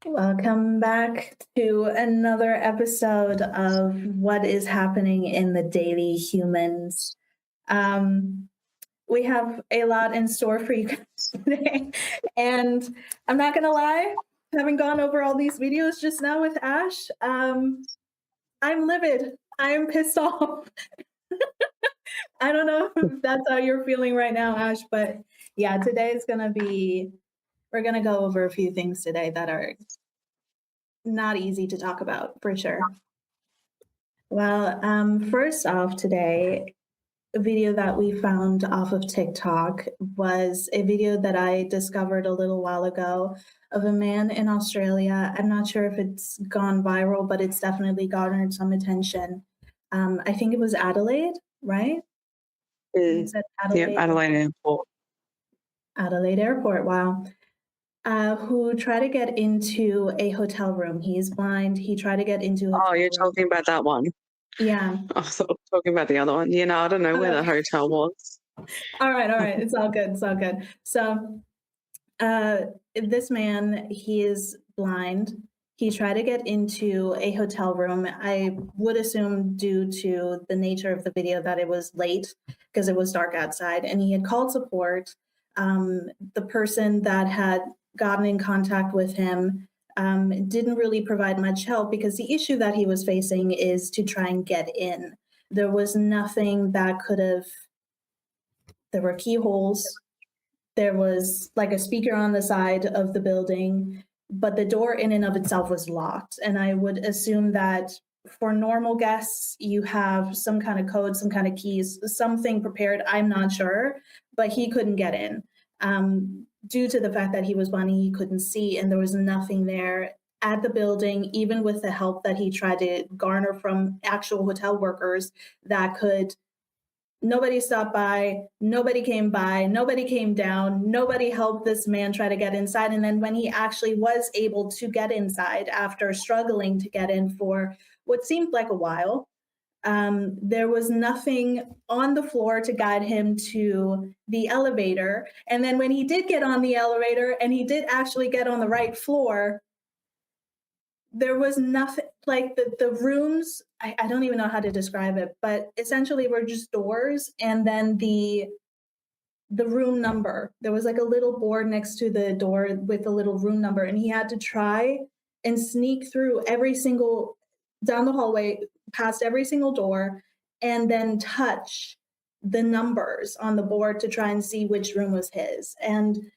Welcome back to another episode of What is Happening in the Daily Humans. We have a lot in store for you guys today. And I'm not going to lie, having gone over all these videos just now with Ash, I'm livid. I am pissed off. I don't know if that's how you're feeling right now, Ash, but yeah, today is going to be, we're going to go over a few things today that are not easy to talk about, for sure. Well, first off today, a video that we found off of TikTok was a video that I discovered a little while ago of a man in Australia. I'm not sure if it's gone viral, but it's definitely garnered some attention. I think it was Adelaide, right? Is it Adelaide? Yeah, Adelaide Airport. Adelaide Airport, wow. Who tried to get into a hotel room. He's blind. He tried to get into a hotel you're room. talking about that one? Yeah. I thought I was talking about the other one. You know, I don't know where the hotel was. All right. It's all good. It's all good. So this man, he is blind. He tried to get into a hotel room. I would assume due to the nature of the video that it was late because it was dark outside, and he had called support. The person that had gotten in contact with him didn't really provide much help because the issue that he was facing is to try and get in. There was nothing that could have, there were keyholes. There was like a speaker on the side of the building, but the door in and of itself was locked. And I would assume that for normal guests, you have some kind of code, some kind of keys, something prepared. I'm not sure, but he couldn't get in. Due to the fact that he was blind, he couldn't see, and there was nothing there at the building, even with the help that he tried to garner from actual hotel workers that could. Nobody stopped by, nobody came down, nobody helped this man try to get inside. And then when he actually was able to get inside after struggling to get in for what seemed like a while, there was nothing on the floor to guide him to the elevator. And then when he did get on the elevator and he did actually get on the right floor, there was nothing, like the rooms, I don't even know how to describe it, but essentially were just doors, and then the room number. There was like a little board next to the door with a little room number, and he had to try and sneak through every single, down the hallway, past every single door, and then touch the numbers on the board to try and see which room was his. And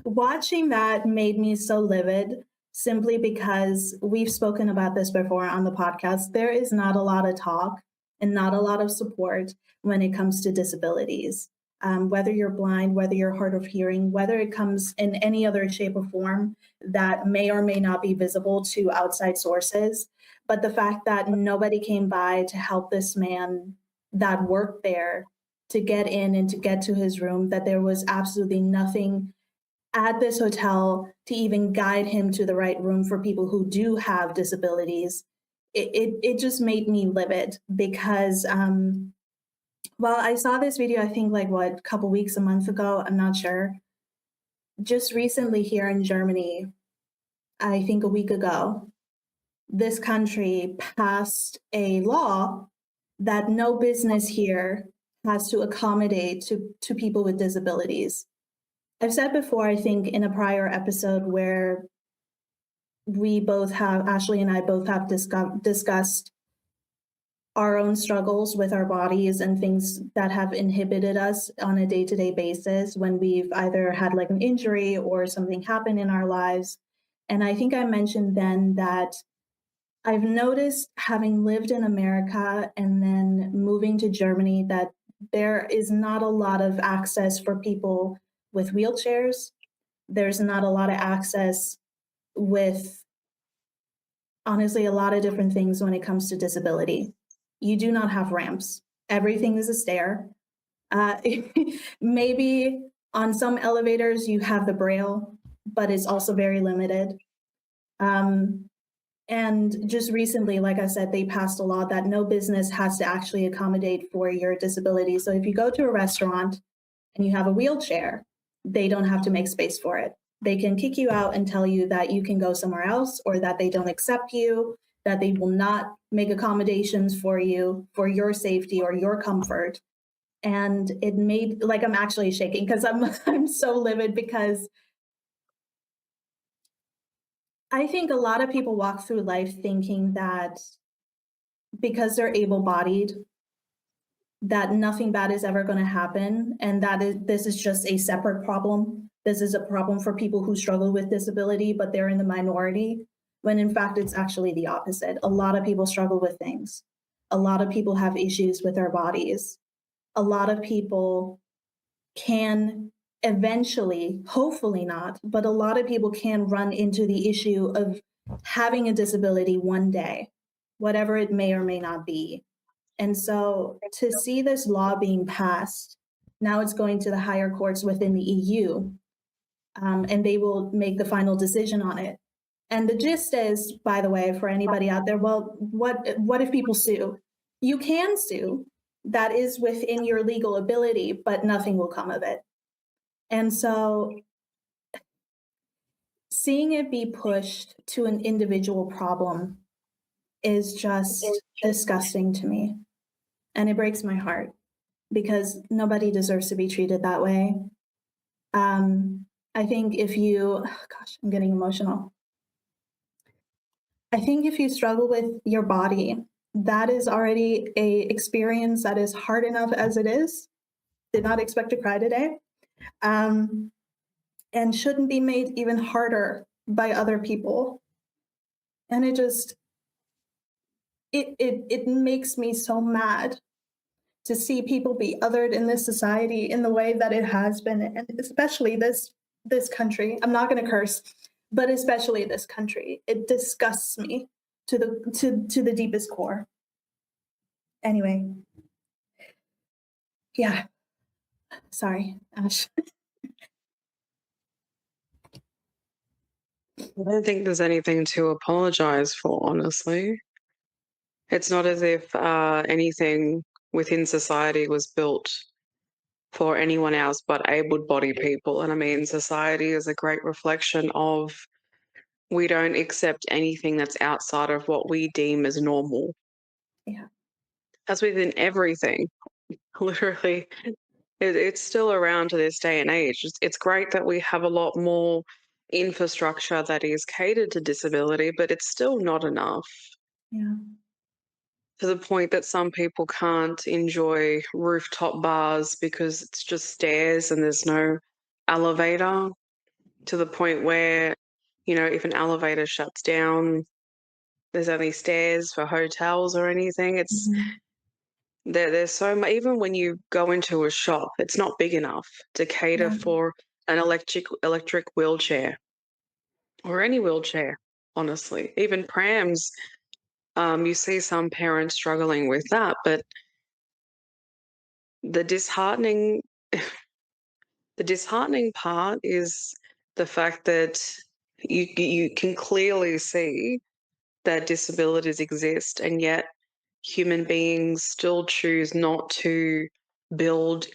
watching that made me so livid, simply because we've spoken about this before on the podcast. There is not a lot of talk and not a lot of support when it comes to disabilities. Whether you're blind, whether you're hard of hearing, whether it comes in any other shape or form that may or may not be visible to outside sources. But the fact that nobody came by to help this man that worked there to get in and to get to his room, that there was absolutely nothing at this hotel to even guide him to the right room for people who do have disabilities, it just made me livid because well, I saw this video, I think like a couple weeks, a month ago, I'm not sure. Just recently here in Germany, I think a week ago, this country passed a law that no business here has to accommodate to people with disabilities. I've said before, I think in a prior episode where Ashley and I both have discussed our own struggles with our bodies and things that have inhibited us on a day-to-day basis when we've either had like an injury or something happen in our lives. And I think I mentioned then that I've noticed, having lived in America and then moving to Germany, that there is not a lot of access for people with wheelchairs. There's not a lot of access with, honestly, a lot of different things when it comes to disability. You do not have ramps. Everything is a stair. Maybe on some elevators you have the braille, but it's also very limited. And just recently, like I said, they passed a law that no business has to actually accommodate for your disability. So if you go to a restaurant and you have a wheelchair, they don't have to make space for it. They can kick you out and tell you that you can go somewhere else, or that they don't accept you, that they will not make accommodations for you for your safety or your comfort. And it made, like, I'm actually shaking because I'm so livid, because I think a lot of people walk through life thinking that because they're able-bodied, that nothing bad is ever going to happen, and this is just a separate problem. This is a problem for people who struggle with disability, but they're in the minority, when in fact it's actually the opposite. A lot of people struggle with things. A lot of people have issues with their bodies. A lot of people can eventually, hopefully not, but a lot of people can run into the issue of having a disability one day, whatever it may or may not be. And so to see this law being passed, now it's going to the higher courts within the EU, and they will make the final decision on it. And the gist is, by the way, for anybody out there, well, what if people sue? You can sue. That is within your legal ability, but nothing will come of it. And so seeing it be pushed to an individual problem is just disgusting to me. And it breaks my heart, because nobody deserves to be treated that way. I think if you, oh gosh, I'm getting emotional. I think if you struggle with your body, that is already a experience that is hard enough as it is. Did not expect to cry today. And shouldn't be made even harder by other people. And it just, it makes me so mad to see people be othered in this society in the way that it has been, and especially this country. I'm not going to curse, but especially this country. It disgusts me to the deepest core. Anyway, yeah. Sorry, Ash. I don't think there's anything to apologize for, honestly. It's not as if anything within society was built for anyone else but able-bodied people. And I mean, society is a great reflection of, we don't accept anything that's outside of what we deem as normal. Yeah. That's within everything. Literally, it's still around to this day and age. It's great that we have a lot more infrastructure that is catered to disability, but it's still not enough. Yeah. To the point that some people can't enjoy rooftop bars because it's just stairs and there's no elevator, to the point where, if an elevator shuts down, there's only stairs for hotels or anything. It's there's so much. Even when you go into a shop, it's not big enough to cater Yeah. for an electric wheelchair, or any wheelchair, honestly. Even prams, you see some parents struggling with that, but the disheartening the disheartening part is the fact that you can clearly see that disabilities exist, and yet human beings still choose not to build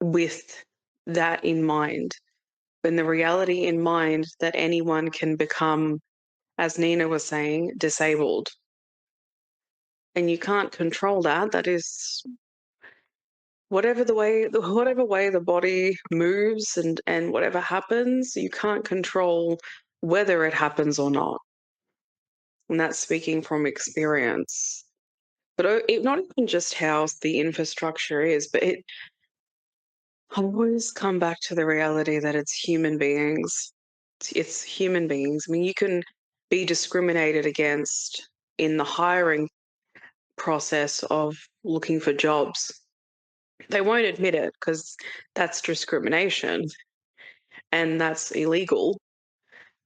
with that in mind. When the reality in mind that anyone can become, as Nina was saying, disabled. And you can't control that. That is whatever way the body moves, and whatever happens, you can't control whether it happens or not. And that's speaking from experience. But not even just how the infrastructure is, but I always come back to the reality that it's human beings. It's human beings. I mean, you can be discriminated against in the hiring process of looking for jobs. They won't admit it because that's discrimination and that's illegal.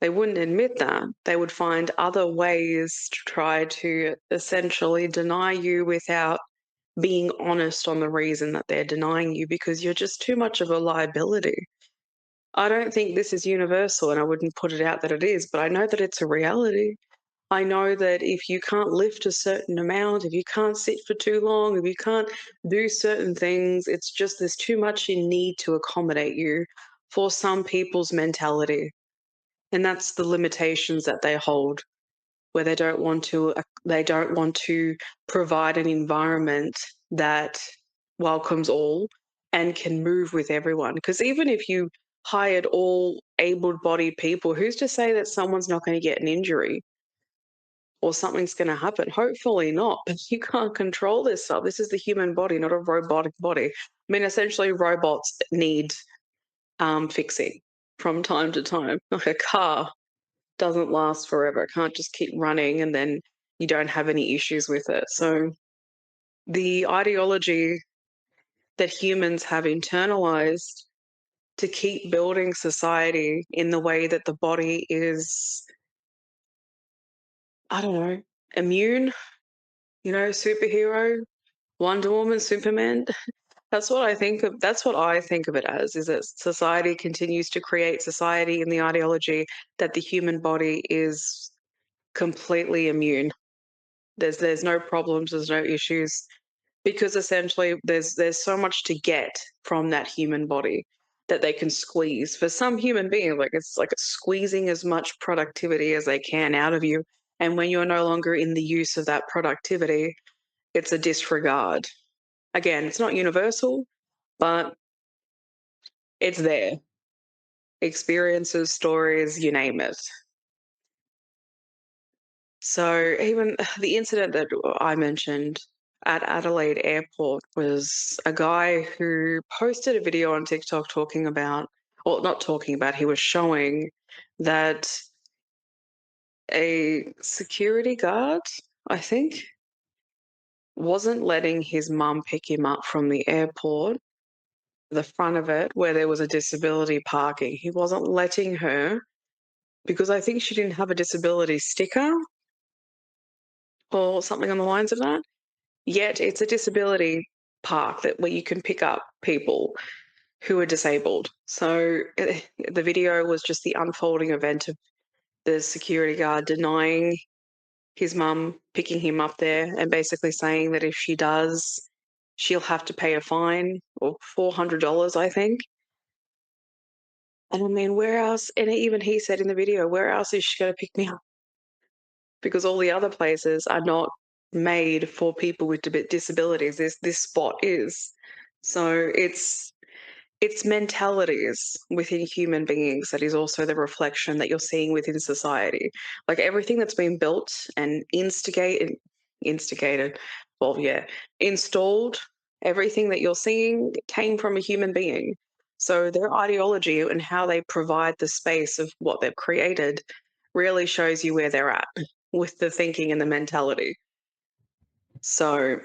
They wouldn't admit that. They would find other ways to try to essentially deny you without being honest on the reason that they're denying you, because you're just too much of a liability. I don't think this is universal, and I wouldn't put it out that it is, but I know that it's a reality. I know that if you can't lift a certain amount, if you can't sit for too long, if you can't do certain things, it's just there's too much in need to accommodate you for some people's mentality. And that's the limitations that they hold, where they don't want to provide an environment that welcomes all and can move with everyone. Because even if you hired all able-bodied people, who's to say that someone's not going to get an injury or something's going to happen? Hopefully not, but you can't control this stuff. This is the human body, not a robotic body. I mean, essentially, robots need fixing from time to time. Like a car doesn't last forever. It can't just keep running and then you don't have any issues with it. So the ideology that humans have internalized to keep building society in the way that the body is, I don't know, immune, superhero, Wonder Woman, Superman. That's what I think of. That's what I think of it as, is that society continues to create society in the ideology that the human body is completely immune. There's no problems, there's no issues, because essentially there's so much to get from that human body that they can squeeze. For some human beings, like it's like squeezing as much productivity as they can out of you. And when you're no longer in the use of that productivity, it's a disregard. Again, it's not universal, but it's there. Experiences, stories, you name it. So even the incident that I mentioned at Adelaide Airport was a guy who posted a video on TikTok talking about, or not talking about, he was showing that a security guard, I think, wasn't letting his mum pick him up from the airport, the front of it, where there was a disability parking. He wasn't letting her because I think she didn't have a disability sticker or something on the lines of that. Yet it's a disability park where you can pick up people who are disabled. So the video was just the unfolding event of the security guard denying his mum picking him up there and basically saying that if she does, she'll have to pay a fine or $400, I think. And I mean, where else? And even he said in the video, where else is she going to pick me up? Because all the other places are not made for people with disabilities. This spot is. So it's mentalities within human beings that is also the reflection that you're seeing within society. Like everything that's been built and instigated, well, yeah, installed, everything that you're seeing came from a human being. So their ideology and how they provide the space of what they've created really shows you where they're at with the thinking and the mentality. So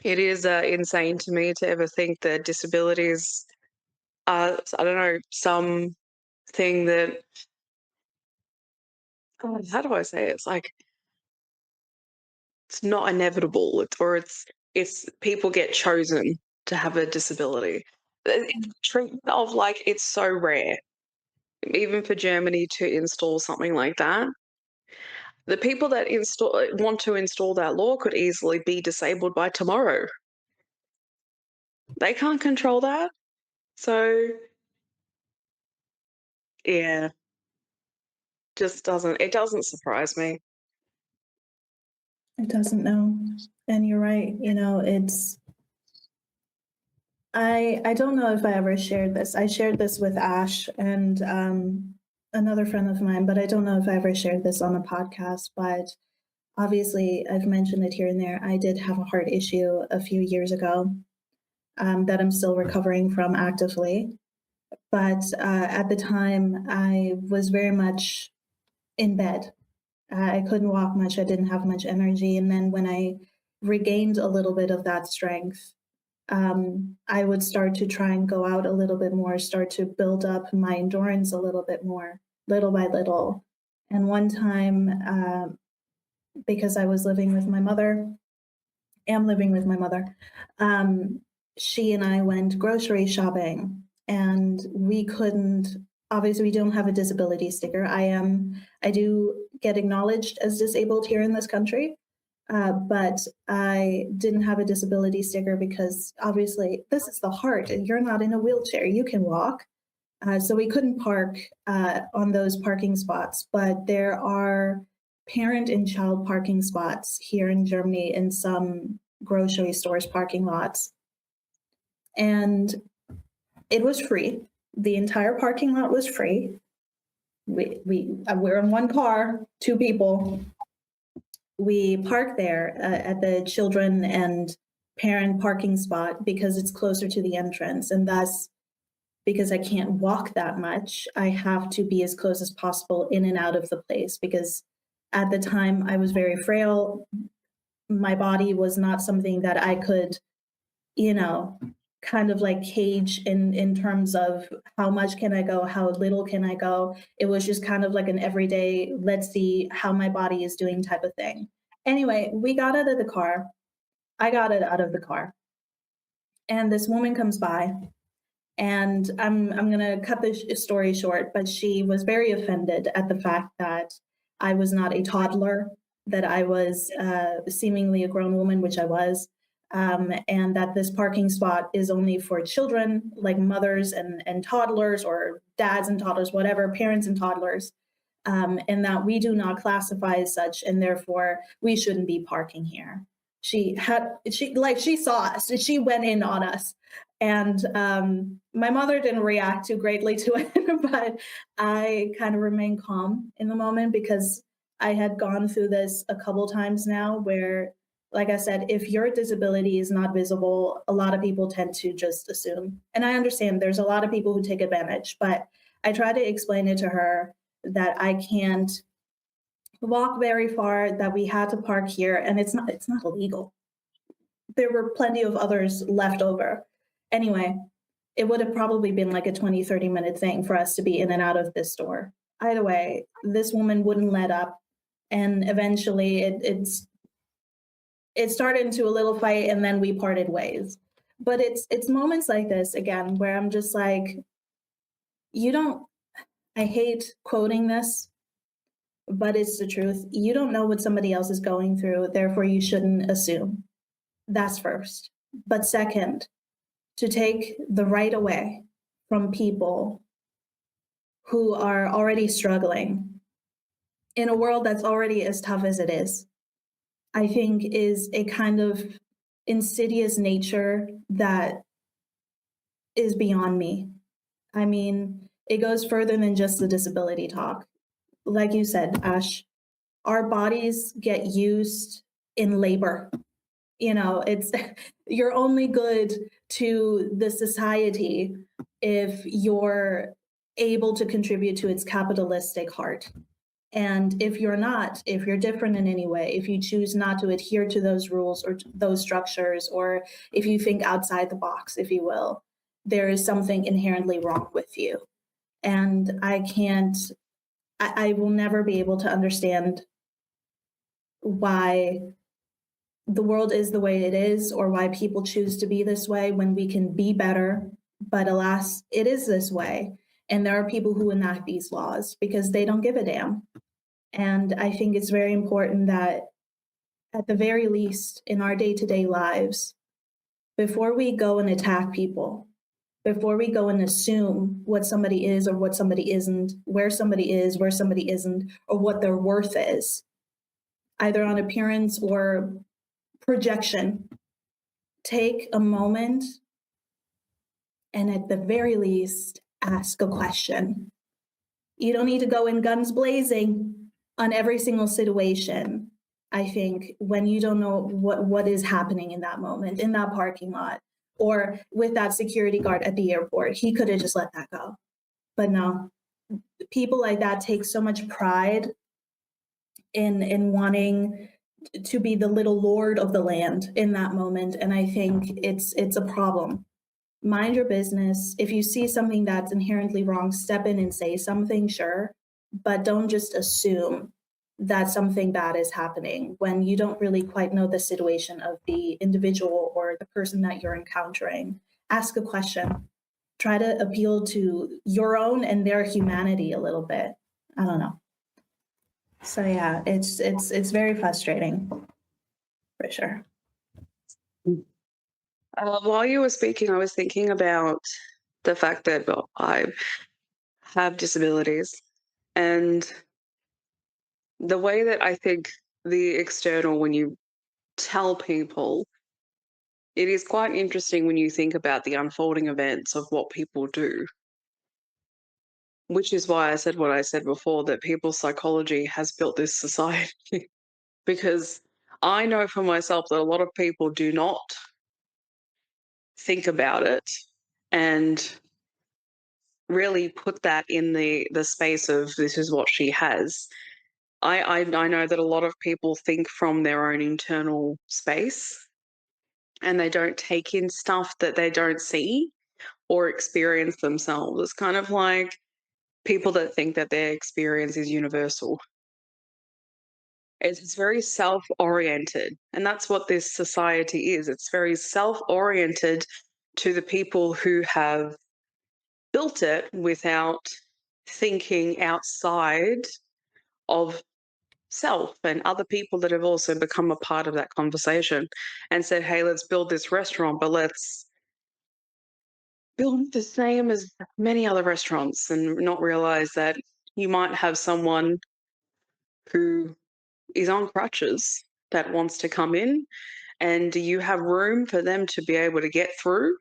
it is insane to me to ever think that disabilities are, I don't know, something that, how do I say it? It's like, it's not inevitable, it's people get chosen to have a disability. It's treatment of like, it's so rare, even for Germany to install something like that. The people that want to install that law could easily be disabled by tomorrow. They can't control that. So yeah, it doesn't surprise me. It doesn't know. And you're right, I don't know if I ever shared this. I shared this with Ash and another friend of mine, but I don't know if I ever shared this on the podcast. But obviously, I've mentioned it here and there. I did have a heart issue a few years ago that I'm still recovering from actively. But at the time, I was very much in bed. I couldn't walk much. I didn't have much energy. And then when I regained a little bit of that strength, I would start to try and go out a little bit more, start to build up my endurance a little bit more, little by little. And one time, because I was living with my mother, am living with my mother, she and I went grocery shopping, and we couldn't. Obviously, we don't have a disability sticker. I do get acknowledged as disabled here in this country. But I didn't have a disability sticker because obviously this is the heart and you're not in a wheelchair, you can walk. So we couldn't park on those parking spots, but there are parent and child parking spots here in Germany in some grocery stores parking lots. And it was free. The entire parking lot was free. We're in one car, two people. We park there at the children and parent parking spot because it's closer to the entrance. And thus, because I can't walk that much, I have to be as close as possible in and out of the place because at the time I was very frail. My body was not something that I could, kind of like cage in terms of how much can I go, how little can I go. It was just kind of like an everyday, let's see how my body is doing type of thing. Anyway, we got out of the car. I got it out of the car. And this woman comes by, and I'm going to cut the story short, but she was very offended at the fact that I was not a toddler, that I was seemingly a grown woman, which I was, and that this parking spot is only for children, like mothers and toddlers, or dads and toddlers, whatever, parents and toddlers, and that we do not classify as such, and therefore we shouldn't be parking here. She saw us, and she went in on us. And my mother didn't react too greatly to it, but I kind of remained calm in the moment because I had gone through this a couple times now where, like I said, if your disability is not visible, a lot of people tend to just assume. And I understand there's a lot of people who take advantage, but I try to explain it to her that I can't walk very far, that we had to park here, and it's not illegal. There were plenty of others left over. Anyway, it would have probably been like a 20-30 minute thing for us to be in and out of this store. Either way, this woman wouldn't let up, and eventually it started into a little fight, and then we parted ways. But it's moments like this again where I'm just like, I hate quoting this, but it's the truth. You don't know what somebody else is going through, therefore you shouldn't assume. That's first. But second, to take the right away from people who are already struggling in a world that's already as tough as it is, I think is a kind of insidious nature that is beyond me. I mean, it goes further than just the disability talk. Like you said, Ash, our bodies get used in labor. It's you're only good to the society if you're able to contribute to its capitalistic heart. And if you're not, if you're different in any way, if you choose not to adhere to those rules or those structures, or if you think outside the box, if you will, there is something inherently wrong with you. And I will never be able to understand why the world is the way it is, or why people choose to be this way when we can be better. But alas, it is this way. And there are people who enact these laws because they don't give a damn. And I think it's very important that, at the very least, in our day-to-day lives, before we go and attack people, before we go and assume what somebody is or what somebody isn't, where somebody is, where somebody isn't, or what their worth is, either on appearance or projection, take a moment and, at the very least, ask a question. You don't need to go in guns blazing on every single situation. I think when you don't know what is happening in that moment, in that parking lot, or with that security guard at the airport, he could have just let that go. But no, people like that take so much pride in wanting to be the little lord of the land in that moment. And I think it's a problem. Mind your business. If you see something that's inherently wrong, step in and say something, sure, but don't just assume that something bad is happening when you don't really quite know the situation of the individual or the person that you're encountering. Ask a question. Try to appeal to your own and their humanity a little bit. I don't know. So yeah, it's very frustrating, for sure. While you were speaking, I was thinking about the fact that, well, I have disabilities, and the way that I think the external, when you tell people, it is quite interesting when you think about the unfolding events of what people do, which is why I said what I said before, that people's psychology has built this society. Because I know for myself that a lot of people do not think about it and really put that in the space of this is what she has. I know that a lot of people think from their own internal space and they don't take in stuff that they don't see or experience themselves. It's kind of like people that think that their experience is universal. It's very self oriented. And that's what this society is. It's very self oriented to the people who have built it without thinking outside of self and other people that have also become a part of that conversation and said, hey, let's build this restaurant, but let's build the same as many other restaurants and not realize that you might have someone who is on crutches that wants to come in, and do you have room for them to be able to get through?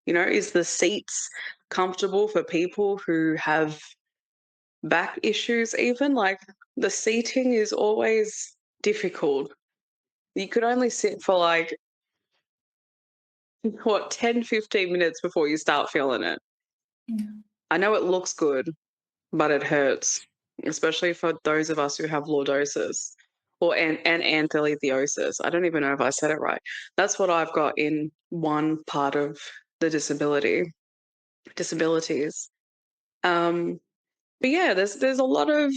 You know, is the seats comfortable for people who have back issues? Even like the seating is always difficult. You could only sit for like what 10, 15 minutes before you start feeling it. Yeah. I know it looks good, but it hurts, especially for those of us who have lordosis or and anthelythiosis. I don't even know if I said it right. That's what I've got in one part of the disabilities. Um, but yeah, there's a lot of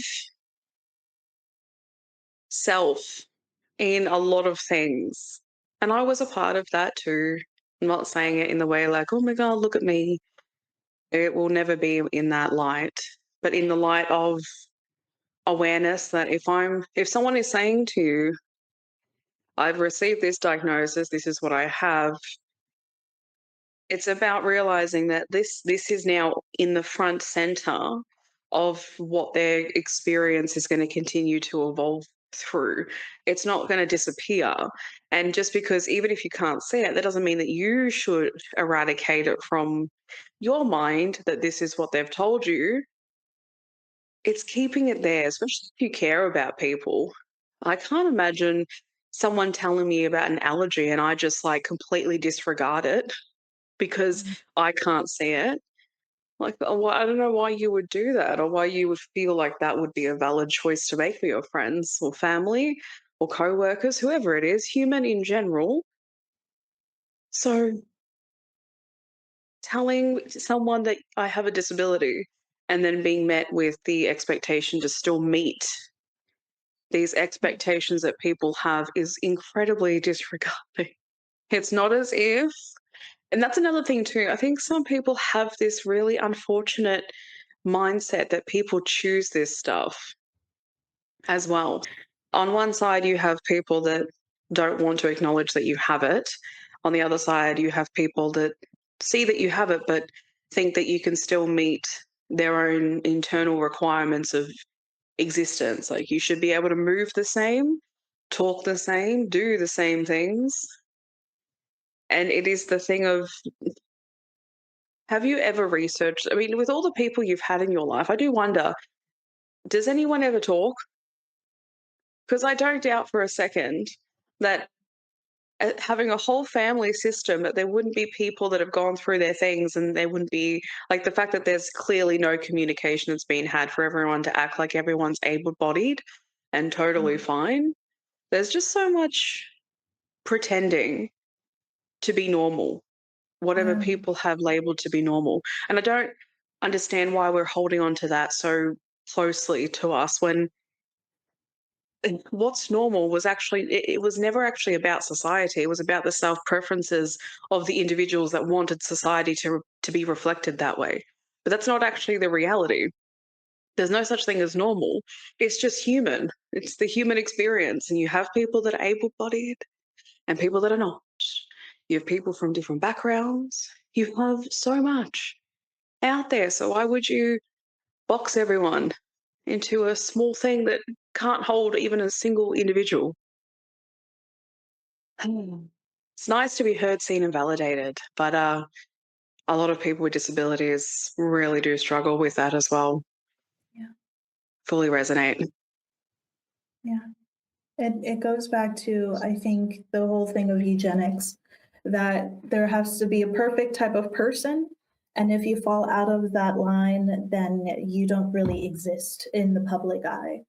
self in a lot of things, and I was a part of that too. I'm not saying it in the way like, oh my god, look at me. It will never be in that light, but in the light of awareness that if someone is saying to you, I've received this diagnosis, this is what I have, it's about realizing that this is now in the front center of what their experience is going to continue to evolve through. It's not going to disappear. And just because even if you can't see it, that doesn't mean that you should eradicate it from your mind that this is what they've told you. It's keeping it there, especially if you care about people. I can't imagine someone telling me about an allergy and I just like completely disregard it because I can't see it. Like, I don't know why you would do that or why you would feel like that would be a valid choice to make for your friends or family or co-workers, whoever it is, human in general. So telling someone that I have a disability and then being met with the expectation to still meet these expectations that people have is incredibly disregarding. It's not as if, and that's another thing too. I think some people have this really unfortunate mindset that people choose this stuff as well. On one side, you have people that don't want to acknowledge that you have it. On the other side, you have people that see that you have it, but think that you can still meet their own internal requirements of existence. Like you should be able to move the same, talk the same, do the same things. And it is the thing of, have you ever researched? I mean, with all the people you've had in your life, I do wonder, does anyone ever talk? Because I don't doubt for a second that having a whole family system, that there wouldn't be people that have gone through their things and there wouldn't be like the fact that there's clearly no communication that's been had for everyone to act like everyone's able bodied and totally fine. There's just so much pretending to be normal, whatever Yeah. people have labeled to be normal. And I don't understand why we're holding on to that so closely to us when what's normal was actually, it was never actually about society. It was about the self preferences of the individuals that wanted society to be reflected that way. But that's not actually the reality. There's no such thing as normal. It's just human. It's the human experience. And you have people that are able bodied and people that are not. You have people from different backgrounds. You have so much out there. So why would you box everyone into a small thing that can't hold even a single individual? It's nice to be heard, seen, and validated, but a lot of people with disabilities really do struggle with that as well. Yeah. Fully resonate. Yeah. It goes back to, I think, the whole thing of eugenics, that there has to be a perfect type of person. And if you fall out of that line, then you don't really exist in the public eye.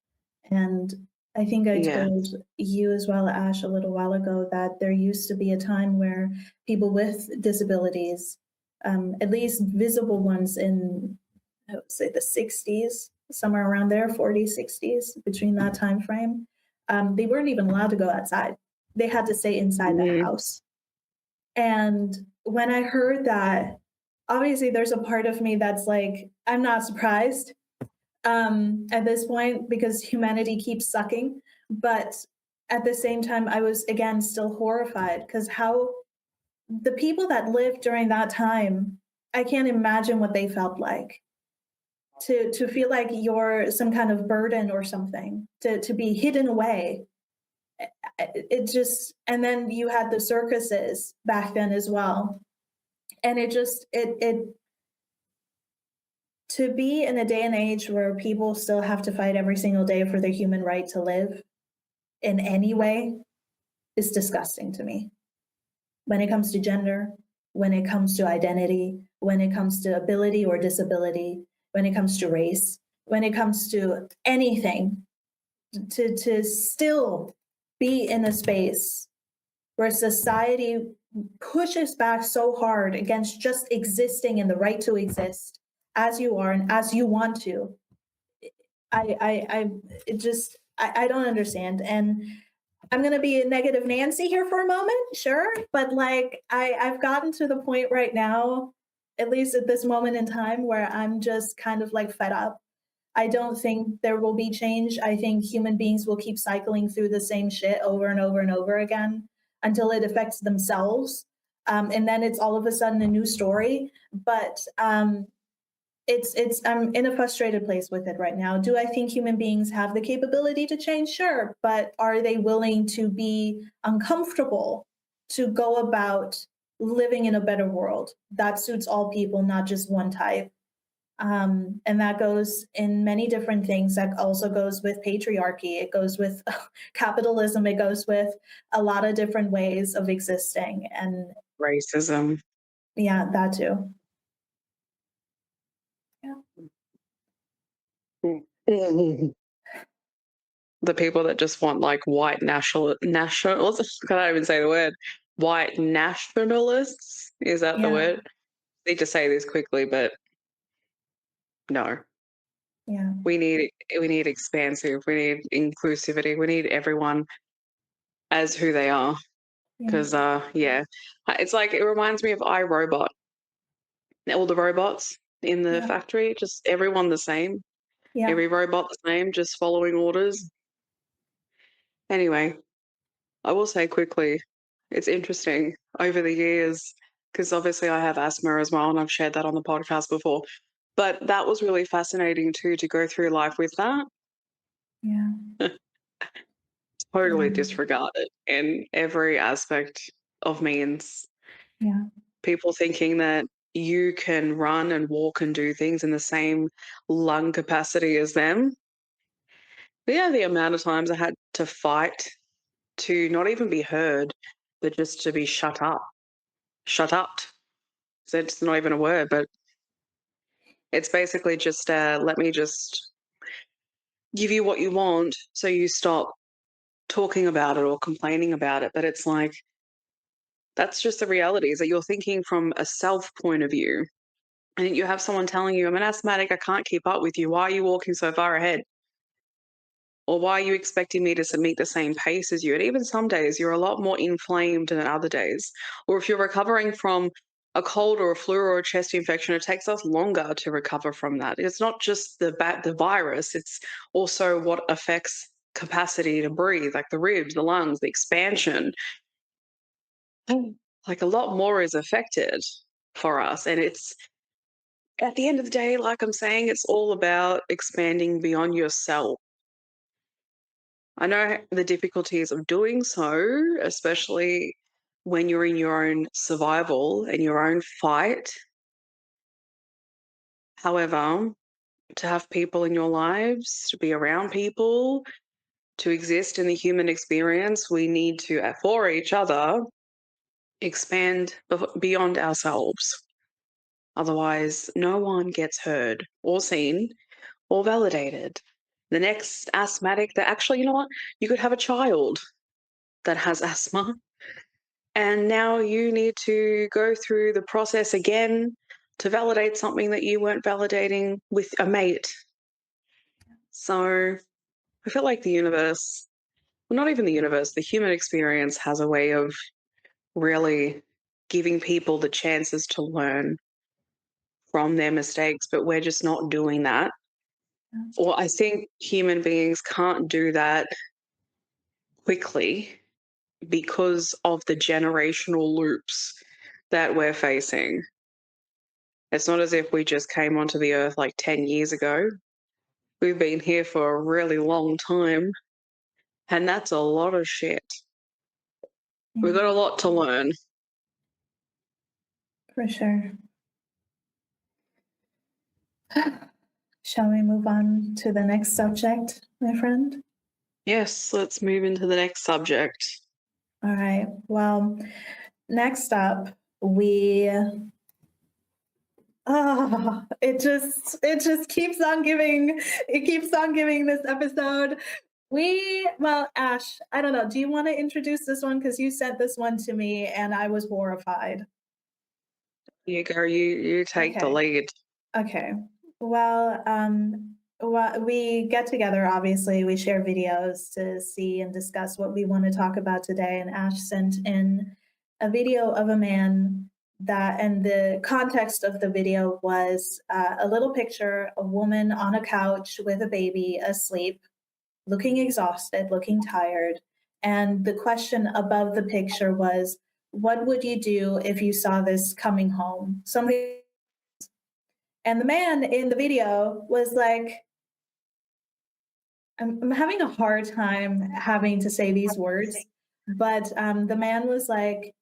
And I think I Yeah. told you as well, Ash, a little while ago, that there used to be a time where people with disabilities, at least visible ones in, I would say, the 60s, somewhere around there, 40s, 60s, between that time frame, they weren't even allowed to go outside. They had to stay inside the Mm. house. And when I heard that, obviously there's a part of me that's like, I'm not surprised at this point because humanity keeps sucking. But at the same time, I was again still horrified because how the people that lived during that time, I can't imagine what they felt like to feel like you're some kind of burden or something, to be hidden away. It just, and then you had the circuses back then as well. And it just, it, to be in a day and age where people still have to fight every single day for their human right to live in any way is disgusting to me. When it comes to gender, when it comes to identity, when it comes to ability or disability, when it comes to race, when it comes to anything, to still be in a space where society pushes back so hard against just existing and the right to exist as you are and as you want to. It just, I don't understand. And I'm gonna be a negative Nancy here for a moment, sure, but like I've gotten to the point right now, at least at this moment in time, where I'm just kind of like fed up. I don't think there will be change. I think human beings will keep cycling through the same shit over and over and over again until it affects themselves. And then it's all of a sudden a new story. But it's I'm in a frustrated place with it right now. Do I think human beings have the capability to change? Sure, but are they willing to be uncomfortable to go about living in a better world that suits all people, not just one type? And that goes in many different things. That also goes with patriarchy. It goes with capitalism. It goes with a lot of different ways of existing. And Racism. yeah, that too. Yeah. The people that just want like white nationalists, I can't even say the word. White nationalists, is that the Yeah. word? I need to say this quickly, but no. Yeah. We need expansive, we need inclusivity, we need everyone as who they are. Yeah. Because yeah. It's like it reminds me of iRobot. All the robots in the Yeah. factory, just everyone the same. Yeah. Every robot the same, just following orders. Anyway, I will say quickly, it's interesting over the years, because obviously I have asthma as well, and I've shared that on the podcast before. But that was really fascinating too, to go through life with that. Yeah. Totally Yeah. disregard it in every aspect of means. Yeah. People thinking that you can run and walk and do things in the same lung capacity as them. But yeah, the amount of times I had to fight to not even be heard, but just to be shut up. Shut up. So it's not even a word, but it's basically just let me just give you what you want so you stop talking about it or complaining about it. But it's like, that's just the reality, is that you're thinking from a self point of view. And you have someone telling you, I'm an asthmatic, I can't keep up with you. Why are you walking so far ahead? Or why are you expecting me to meet the same pace as you? And even some days you're a lot more inflamed than other days. Or if you're recovering from a cold or a flu or a chest infection, it takes us longer to recover from that. It's not just the virus, it's also what affects capacity to breathe, like the ribs, the lungs, the expansion. Like a lot more is affected for us. And it's at the end of the day, like I'm saying, it's all about expanding beyond yourself. I know the difficulties of doing so, especially when you're in your own survival and your own fight. However, to have people in your lives, to be around people, to exist in the human experience, we need to, for each other, expand beyond ourselves. Otherwise, no one gets heard or seen or validated. The next asthmatic that actually, you know what? You could have a child that has asthma, and now you need to go through the process again to validate something that you weren't validating with a mate. So I feel like the universe, well, not even the universe, the human experience has a way of really giving people the chances to learn from their mistakes, but we're just not doing that. Or I think human beings can't do that quickly because of the generational loops that we're facing. It's not as if we just came onto the earth like 10 years ago. We've been here for a really long time, and that's a lot of shit. We've got a lot to learn. For sure. Shall we move on to the next subject, my friend? Yes, let's move into the next subject. All right. Well, next up, we it just keeps on giving. It keeps on giving this episode. Well, Ash, I don't know. Do you want to introduce this one? Because you sent this one to me and I was horrified. You go, you take the Okay. lead. Okay. Well, we get together, obviously, we share videos to see and discuss what we want to talk about today. And Ash sent in a video of a man and the context of the video was a little picture, a woman on a couch with a baby asleep, looking exhausted, looking tired. And the question above the picture was, what would you do if you saw this coming home? Something. And the man in the video was like, I'm having a hard time having to say these words, but the man was like,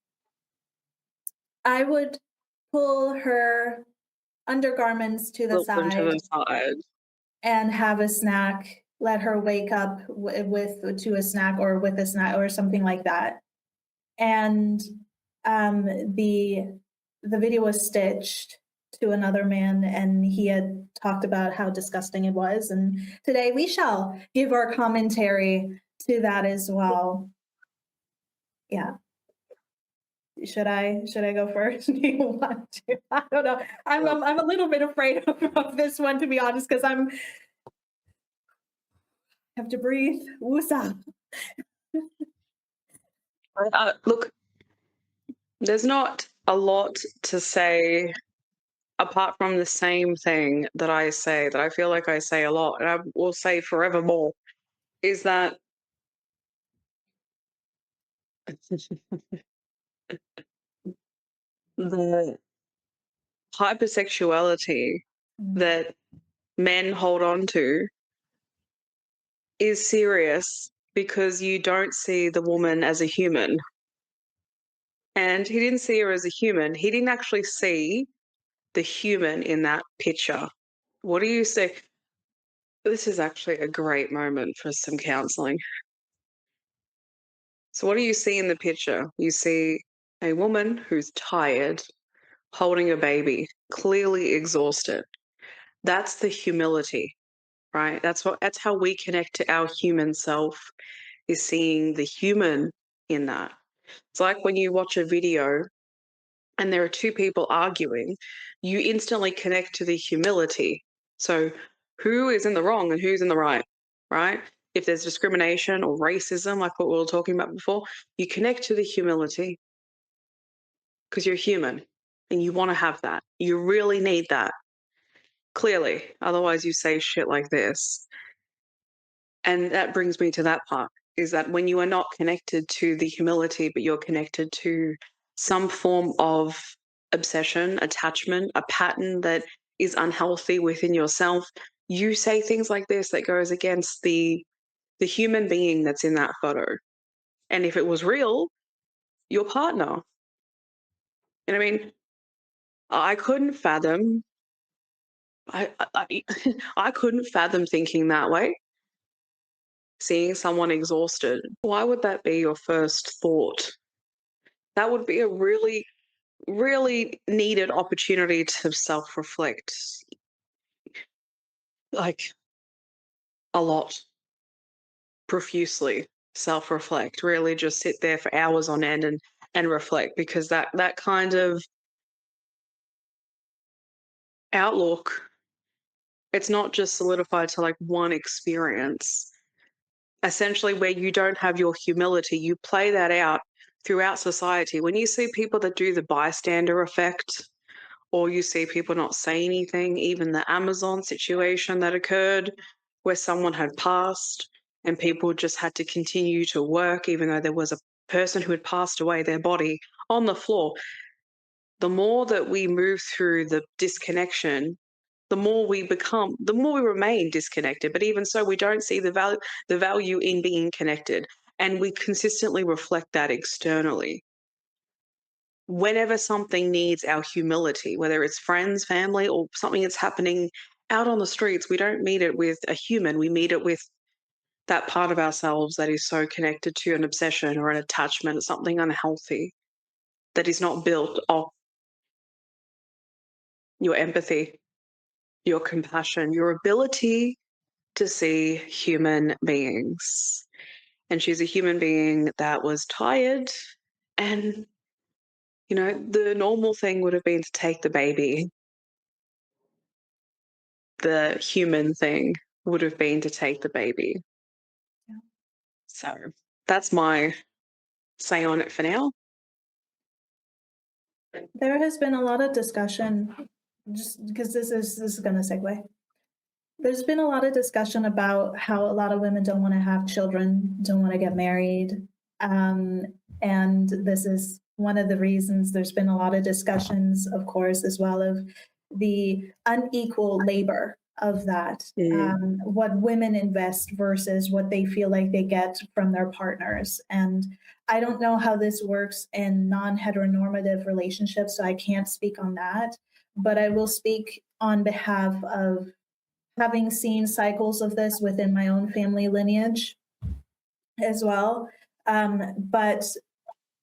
I would pull her undergarments to the Look them to side the side. and have a snack, let her wake up with to a snack or with a snack or something like that. And um, the the video was stitched to another man, and he had talked about how disgusting it was. And today we shall give our commentary to that as well. Yeah. Should I go first? Do you want to? I don't know. I'm a little bit afraid of this one, to be honest, because I have to breathe. Woosah. Look, there's not a lot to say apart from the same thing that I say, that I feel like I say a lot, and I will say forevermore, is that the hypersexuality that men hold on to is serious because you don't see the woman as a human. And he didn't see her as a human. He didn't actually see the human in that picture. What do you say? This is actually a great moment for some counseling. So, what do you see in the picture? You see a woman who's tired, holding a baby, clearly exhausted. That's the humility, right? That's how we connect to our human self, is seeing the human in that. It's like when you watch a video and there are two people arguing, you instantly connect to the humility. So who is in the wrong and who's in the right, right? If there's discrimination or racism, like what we were talking about before, you connect to the humility because you're human. and you want to have that. You really need that. Clearly. Otherwise, you say shit like this. And that brings me to that part, is that when you are not connected to the humility, but you're connected to some form of obsession, attachment, a pattern that is unhealthy within yourself, you say things like this that goes against the human being that's in that photo. And if it was real, your partner. And I mean, I couldn't fathom. I couldn't fathom thinking that way. Seeing someone exhausted. Why would that be your first thought? That would be a really, really needed opportunity to self-reflect, like a lot, profusely self-reflect. Really, just sit there for hours on end and reflect, because that kind of outlook, it's not just solidified to like one experience. Essentially, where you don't have your humility, you play that out throughout society. When you see people that do the bystander effect, or you see people not say anything, even the Amazon situation that occurred where someone had passed and people just had to continue to work, even though there was a person who had passed away, their body on the floor. The more that we move through the disconnection, the more we remain disconnected. But even so, we don't see the value in being connected. And we consistently reflect that externally. Whenever something needs our humility, whether it's friends, family, or something that's happening out on the streets, we don't meet it with a human. We meet it with that part of ourselves that is so connected to an obsession or an attachment, something unhealthy that is not built off your empathy, your compassion, your ability to see human beings. And she's a human being that was tired, and the normal thing would have been to take the baby. The human thing would have been to take the baby. Yeah. So that's my say on it for now. There has been a lot of discussion, just because this is going to segue. There's been a lot of discussion about how a lot of women don't want to have children, don't want to get married. And this is one of the reasons. There's been a lot of discussions, of course, as well, of the unequal labor of that, what women invest versus what they feel like they get from their partners. And I don't know how this works in non-heteronormative relationships, so I can't speak on that. But I will speak on behalf of having seen cycles of this within my own family lineage as well. But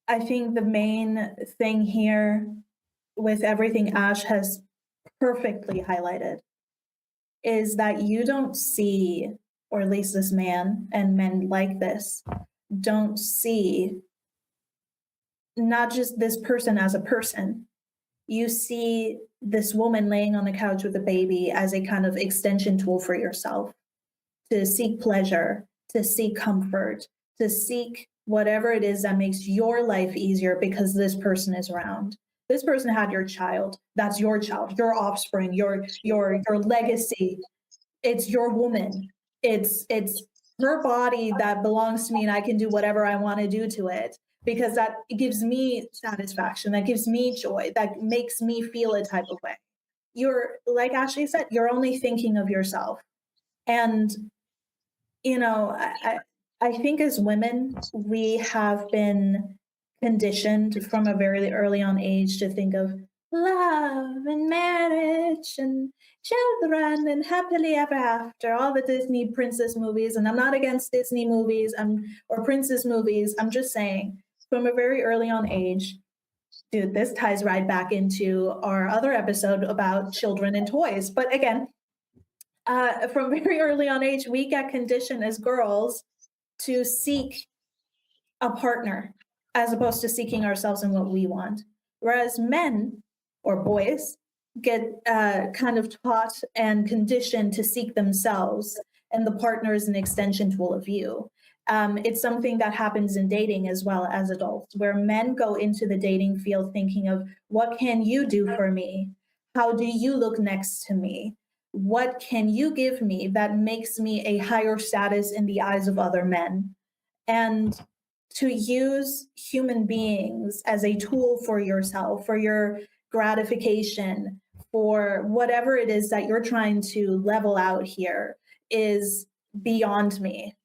I think the main thing here, with everything Ash has perfectly highlighted, is that you don't see, or at least this man and men like this, don't see not just this person as a person. You see this woman laying on the couch with a baby as a kind of extension tool for yourself, to seek pleasure, to seek comfort, to seek whatever it is that makes your life easier because this person is around. This person had your child. That's your child, your offspring, your legacy. It's your woman. It's her body that belongs to me, and I can do whatever I want to do to it because that gives me satisfaction, that gives me joy, that makes me feel a type of way. You're, like Ashley said, you're only thinking of yourself. And I think as women, we have been conditioned from a very early on age to think of love and marriage and children and happily ever after, all the Disney princess movies. And I'm not against Disney movies or princess movies. I'm just saying from a very early on age, dude, this ties right back into our other episode about children and toys. But again, from very early on age, we get conditioned as girls to seek a partner as opposed to seeking ourselves and what we want. Whereas men or boys get kind of taught and conditioned to seek themselves, and the partner is an extension tool of you. It's something that happens in dating as well as adults, where men go into the dating field thinking of, what can you do for me? How do you look next to me? What can you give me that makes me a higher status in the eyes of other men? And to use human beings as a tool for yourself, for your gratification, for whatever it is that you're trying to level out here is beyond me.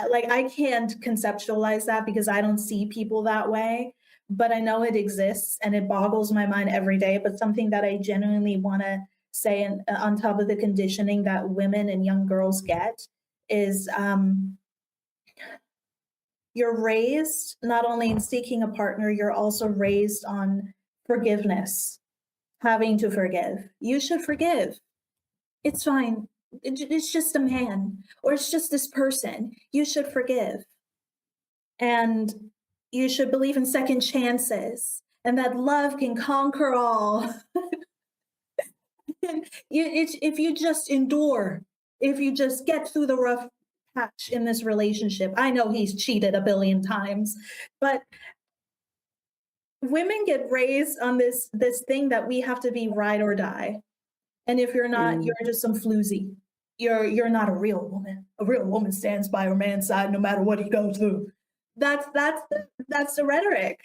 Like, I can't conceptualize that because I don't see people that way, but I know it exists and it boggles my mind every day. But something that I genuinely want to say, and on top of the conditioning that women and young girls get, is you're raised not only in seeking a partner, you're also raised on forgiveness, having to forgive. You should forgive. It's fine. It's just a man, or it's just this person. You should forgive. And you should believe in second chances and that love can conquer all. If you just endure, if you just get through the rough patch in this relationship. I know he's cheated a billion times, but women get raised on this thing that we have to be ride or die. And if you're not, you're just some floozy. You're not a real woman. A real woman stands by her man's side no matter what he goes through. That's the rhetoric.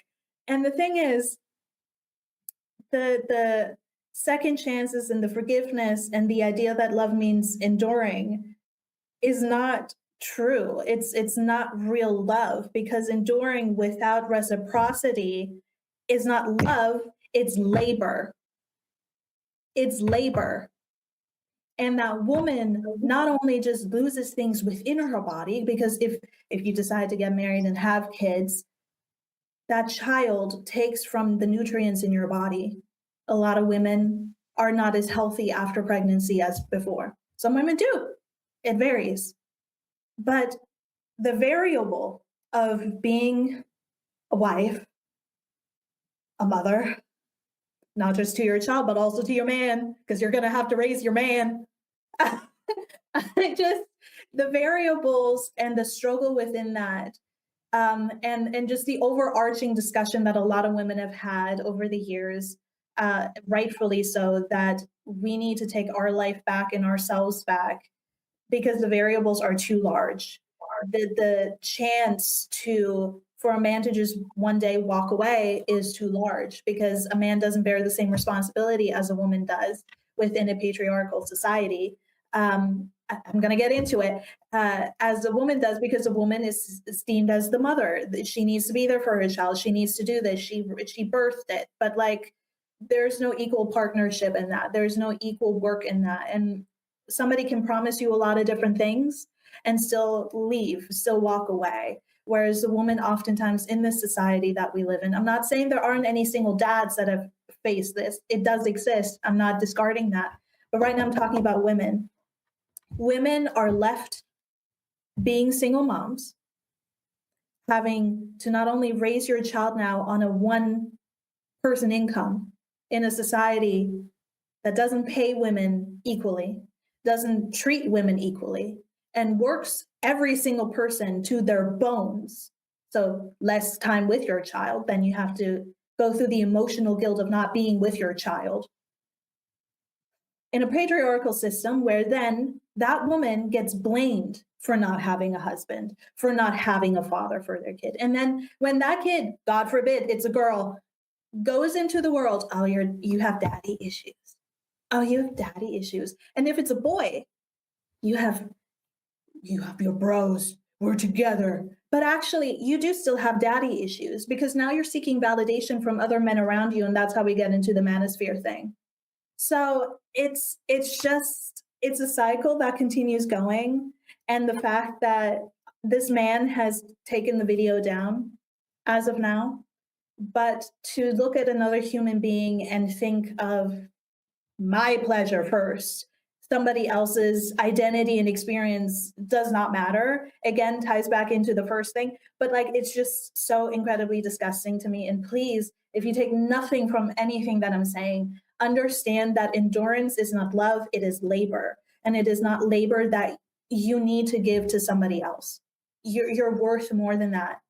And the thing is, the second chances and the forgiveness and the idea that love means enduring is not true. It's not real love, because enduring without reciprocity is not love, it's labor. It's labor. And that woman not only just loses things within her body, because if you decide to get married and have kids, that child takes from the nutrients in your body. A lot of women are not as healthy after pregnancy as before. Some women do. It varies. But the variable of being a wife, a mother, not just to your child, but also to your man, because you're going to have to raise your man. Just the variables and the struggle within that, and just the overarching discussion that a lot of women have had over the years, rightfully so, that we need to take our life back and ourselves back because the variables are too large. The chance for a man to just one day walk away is too large, because a man doesn't bear the same responsibility as a woman does within a patriarchal society. I'm going to get into it, as a woman does, because a woman is esteemed as the mother. She needs to be there for her child. She needs to do this. She birthed it. But like, there's no equal partnership in that. There's no equal work in that. And somebody can promise you a lot of different things and still leave, still walk away. Whereas the woman, oftentimes in this society that we live in, I'm not saying there aren't any single dads that have faced this. It does exist. I'm not discarding that. But right now I'm talking about women. Women are left being single moms, having to not only raise your child now on a one-person income in a society that doesn't pay women equally, doesn't treat women equally, and works every single person to their bones. So less time with your child, then you have to go through the emotional guilt of not being with your child. In a patriarchal system where then that woman gets blamed for not having a husband, for not having a father for their kid. And then when that kid, God forbid, it's a girl, goes into the world, oh, you have daddy issues. Oh, you have daddy issues. And if it's a boy, you have your bros, we're together. But actually, you do still have daddy issues, because now you're seeking validation from other men around you. And that's how we get into the manosphere thing. So it's a cycle that continues going. And the fact that this man has taken the video down as of now, but to look at another human being and think of my pleasure first, somebody else's identity and experience does not matter, again, ties back into the first thing. But like, it's just so incredibly disgusting to me. And please, if you take nothing from anything that I'm saying, understand that endurance is not love, it is labor. And it is not labor that you need to give to somebody else. you're worth more than that.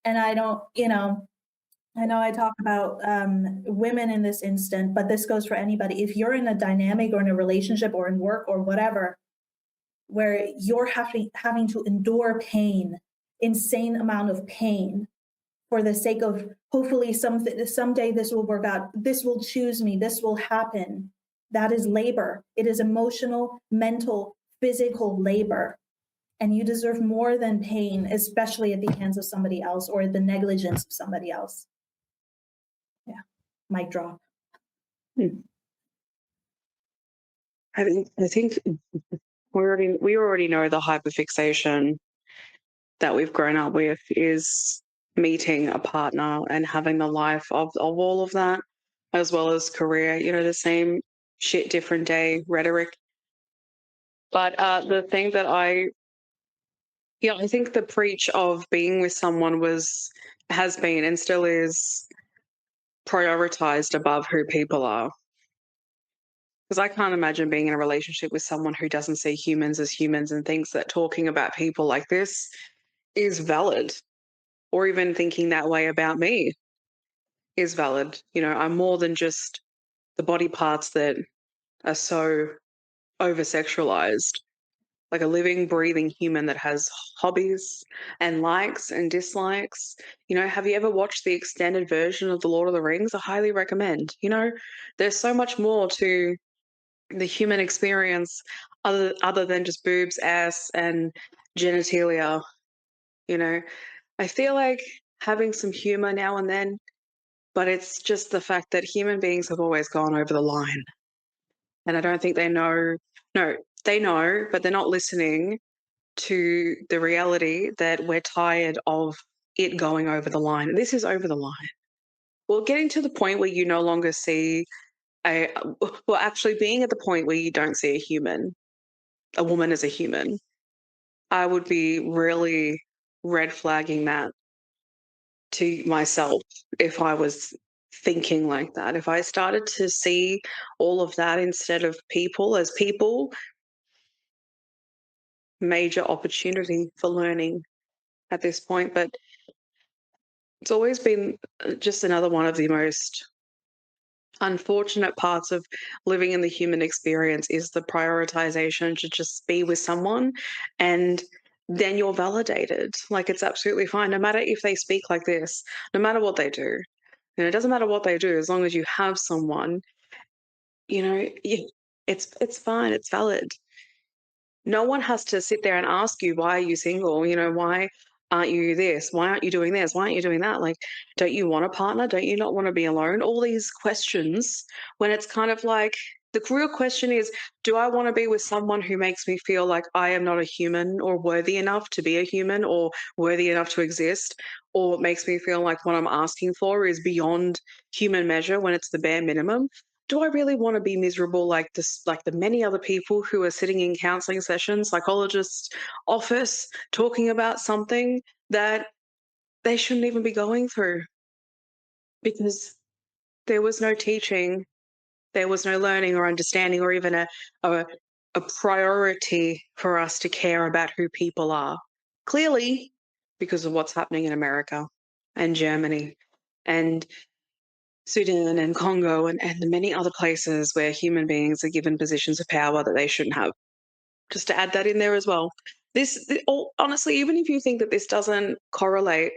And I don't, I know I talk about women in this instant, but this goes for anybody. If you're in a dynamic or in a relationship or in work or whatever, where you're having to endure pain, insane amount of pain, for the sake of hopefully someday this will work out, this will choose me, this will happen. That is labor. It is emotional, mental, physical labor. And you deserve more than pain, especially at the hands of somebody else or the negligence of somebody else. Yeah. Mic drop. Hmm. I think we already know the hyperfixation that we've grown up with is meeting a partner and having the life of all of that, as well as career, the same shit, different day rhetoric. But the thing that I think the preach of being with someone has been and still is prioritized above who people are. Because I can't imagine being in a relationship with someone who doesn't see humans as humans and thinks that talking about people like this is valid, or even thinking that way about me is valid. I'm more than just the body parts that are so over sexualized, like a living, breathing human that has hobbies and likes and dislikes. Have you ever watched the extended version of The Lord of the Rings? I highly recommend. There's so much more to the human experience other than just boobs, ass, and genitalia. I feel like having some humor now and then, but it's just the fact that human beings have always gone over the line. And I don't think they know. No, they know, but they're not listening to the reality that we're tired of it going over the line. This is over the line. Well, getting to the point where you no longer see actually being at the point where you don't see a woman as a human, I would be really red flagging that to myself if I was thinking like that. If I started to see all of that instead of people as people, major opportunity for learning at this point. But it's always been just another one of the most unfortunate parts of living in the human experience is the prioritization to just be with someone and then you're validated. Like, it's absolutely fine, no matter if they speak like this, no matter what they do. It doesn't matter what they do, as long as you have someone, it's fine, it's valid. No one has to sit there and ask you, why are you single? Why aren't you this? Why aren't you doing this? Why aren't you doing that? Like, don't you want a partner? Don't you not want to be alone? All these questions, when it's kind of like, the real question is, do I want to be with someone who makes me feel like I am not a human or worthy enough to be a human or worthy enough to exist? Or makes me feel like what I'm asking for is beyond human measure when it's the bare minimum? Do I really want to be miserable like this, like the many other people who are sitting in counseling sessions, psychologist's office, talking about something that they shouldn't even be going through? Because there was no teaching, there was no learning or understanding or even a, a priority for us to care about who people are. Clearly, because of what's happening in America and Germany and Sudan and Congo and the many other places where human beings are given positions of power that they shouldn't have. Just to add that in there as well. Honestly, even if you think that this doesn't correlate,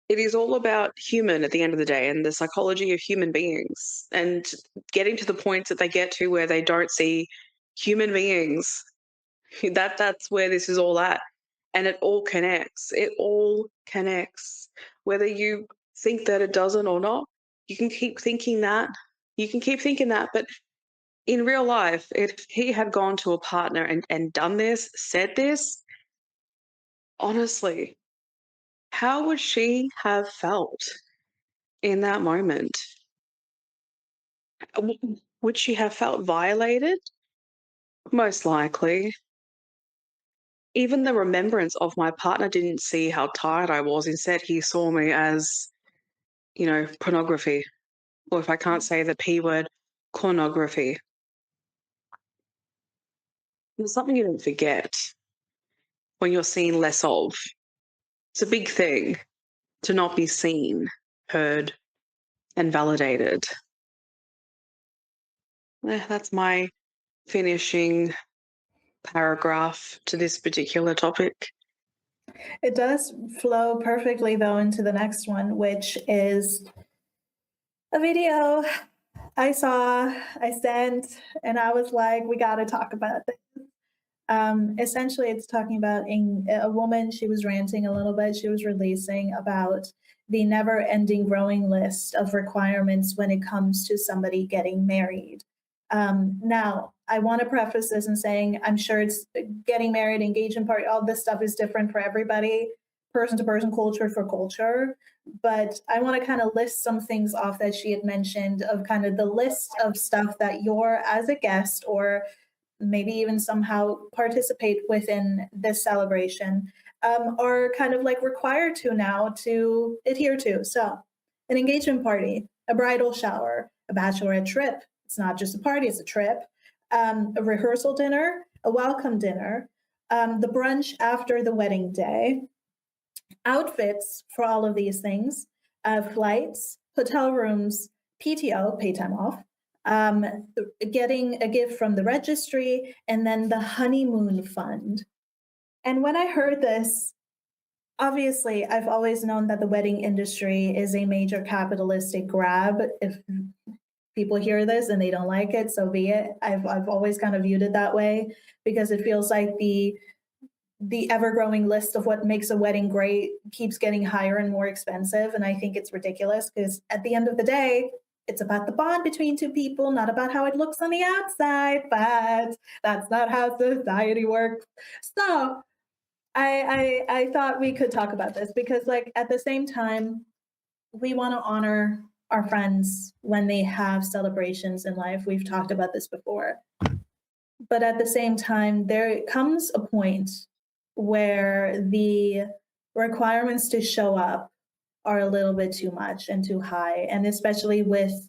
it is all about human at the end of the day and the psychology of human beings and getting to the points that they get to where they don't see human beings. That's where this is all at. And it all connects. It all connects. Whether you think that it doesn't or not, you can keep thinking that. You can keep thinking that. But in real life, if he had gone to a partner and done this, said this, honestly, how would she have felt in that moment? Would she have felt violated? Most likely. Even the remembrance of my partner didn't see how tired I was. Instead, he saw me as, pornography. Or if I can't say the P word, pornography. It's something you don't forget when you're seen less of. It's a big thing to not be seen, heard, and validated. That's my finishing paragraph to this particular topic. It does flow perfectly, though, into the next one, which is a video I saw, I sent, and I was like, we got to talk about this. Essentially, it's talking about a woman. She was ranting a little bit. She was releasing about the never ending growing list of requirements when it comes to somebody getting married. Now, I want to preface this in saying I'm sure it's getting married, engagement party, all this stuff is different for everybody, person to person, culture for culture. But I want to kind of list some things off that she had mentioned of kind of the list of stuff that you're, as a guest, or maybe even somehow participate within this celebration, are kind of like required to now to adhere to. So, an engagement party, a bridal shower, a bachelorette trip. It's not just a party, it's a trip. A rehearsal dinner, a welcome dinner, the brunch after the wedding day, outfits for all of these things, flights, hotel rooms, PTO, pay time off, um, getting a gift from the registry, and then the honeymoon fund. And when I heard this, obviously, I've always known that the wedding industry is a major capitalistic grab. If people hear this and they don't like it, so be it. I've always kind of viewed it that way because it feels like the ever-growing list of what makes a wedding great keeps getting higher and more expensive. And I think it's ridiculous because at the end of the day, it's about the bond between two people, not about how it looks on the outside. But that's not how society works. So I thought we could talk about this because, like, at the same time, we want to honor our friends when they have celebrations in life. We've talked about this before. But at the same time, there comes a point where the requirements to show up are a little bit too much and too high. And especially with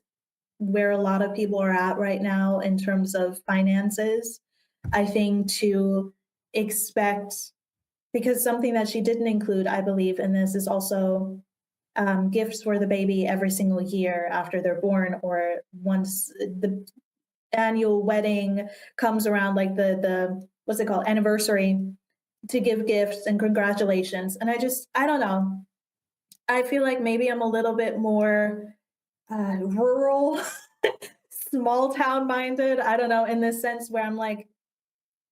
where a lot of people are at right now in terms of finances, I think to expect, because something that she didn't include, I believe, in this is also gifts for the baby every single year after they're born, or once the annual wedding comes around, like the what's it called, anniversary, to give gifts and congratulations. And I don't know. I feel like maybe I'm a little bit more rural, small town minded. I don't know, in this sense where I'm like,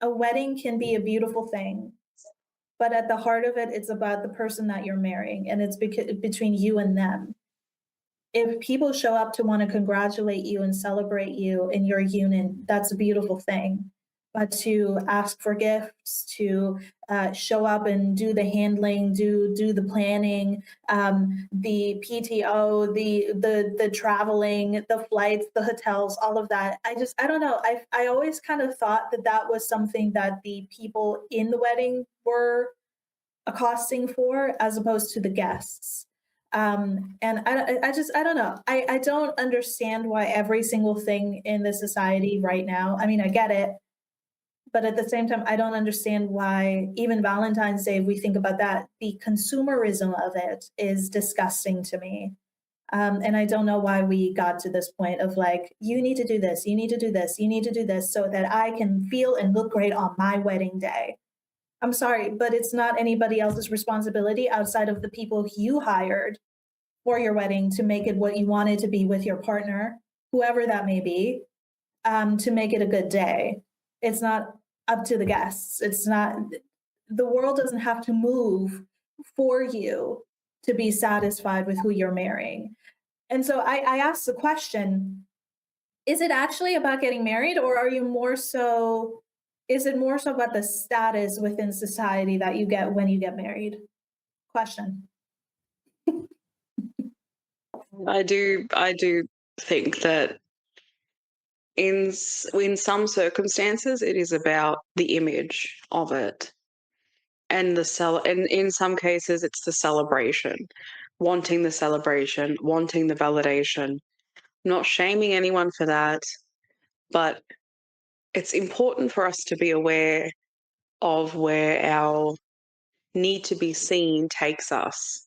a wedding can be a beautiful thing, but at the heart of it, it's about the person that you're marrying, and it's between you and them. If people show up to want to congratulate you and celebrate you in your union, that's a beautiful thing. But to ask for gifts, to show up and do the handling, do the planning, the PTO, the traveling, the flights, the hotels, all of that. I don't know. I always kind of thought that that was something that the people in the wedding were accosting for, as opposed to the guests. And I don't know. I don't understand why every single thing in the society right now, I mean, I get it, but at the same time, I don't understand why even Valentine's Day, if we think about that, the consumerism of it is disgusting to me. And I don't know why we got to this point of like, you need to do this, you need to do this, you need to do this so that I can feel and look great on my wedding day. I'm sorry, but it's not anybody else's responsibility outside of the people you hired for your wedding to make it what you want it to be with your partner, whoever that may be, to make it a good day. It's not up to the guests. It's not, the world doesn't have to move for you to be satisfied with who you're marrying. And so I asked the question, is it actually about getting married, or are you more so, is it more so about the status within society that you get when you get married? Question. I do think that in some circumstances it is about the image of it and and in some cases it's the celebration, wanting the celebration, wanting the validation. Not shaming anyone for that, but it's important for us to be aware of where our need to be seen takes us.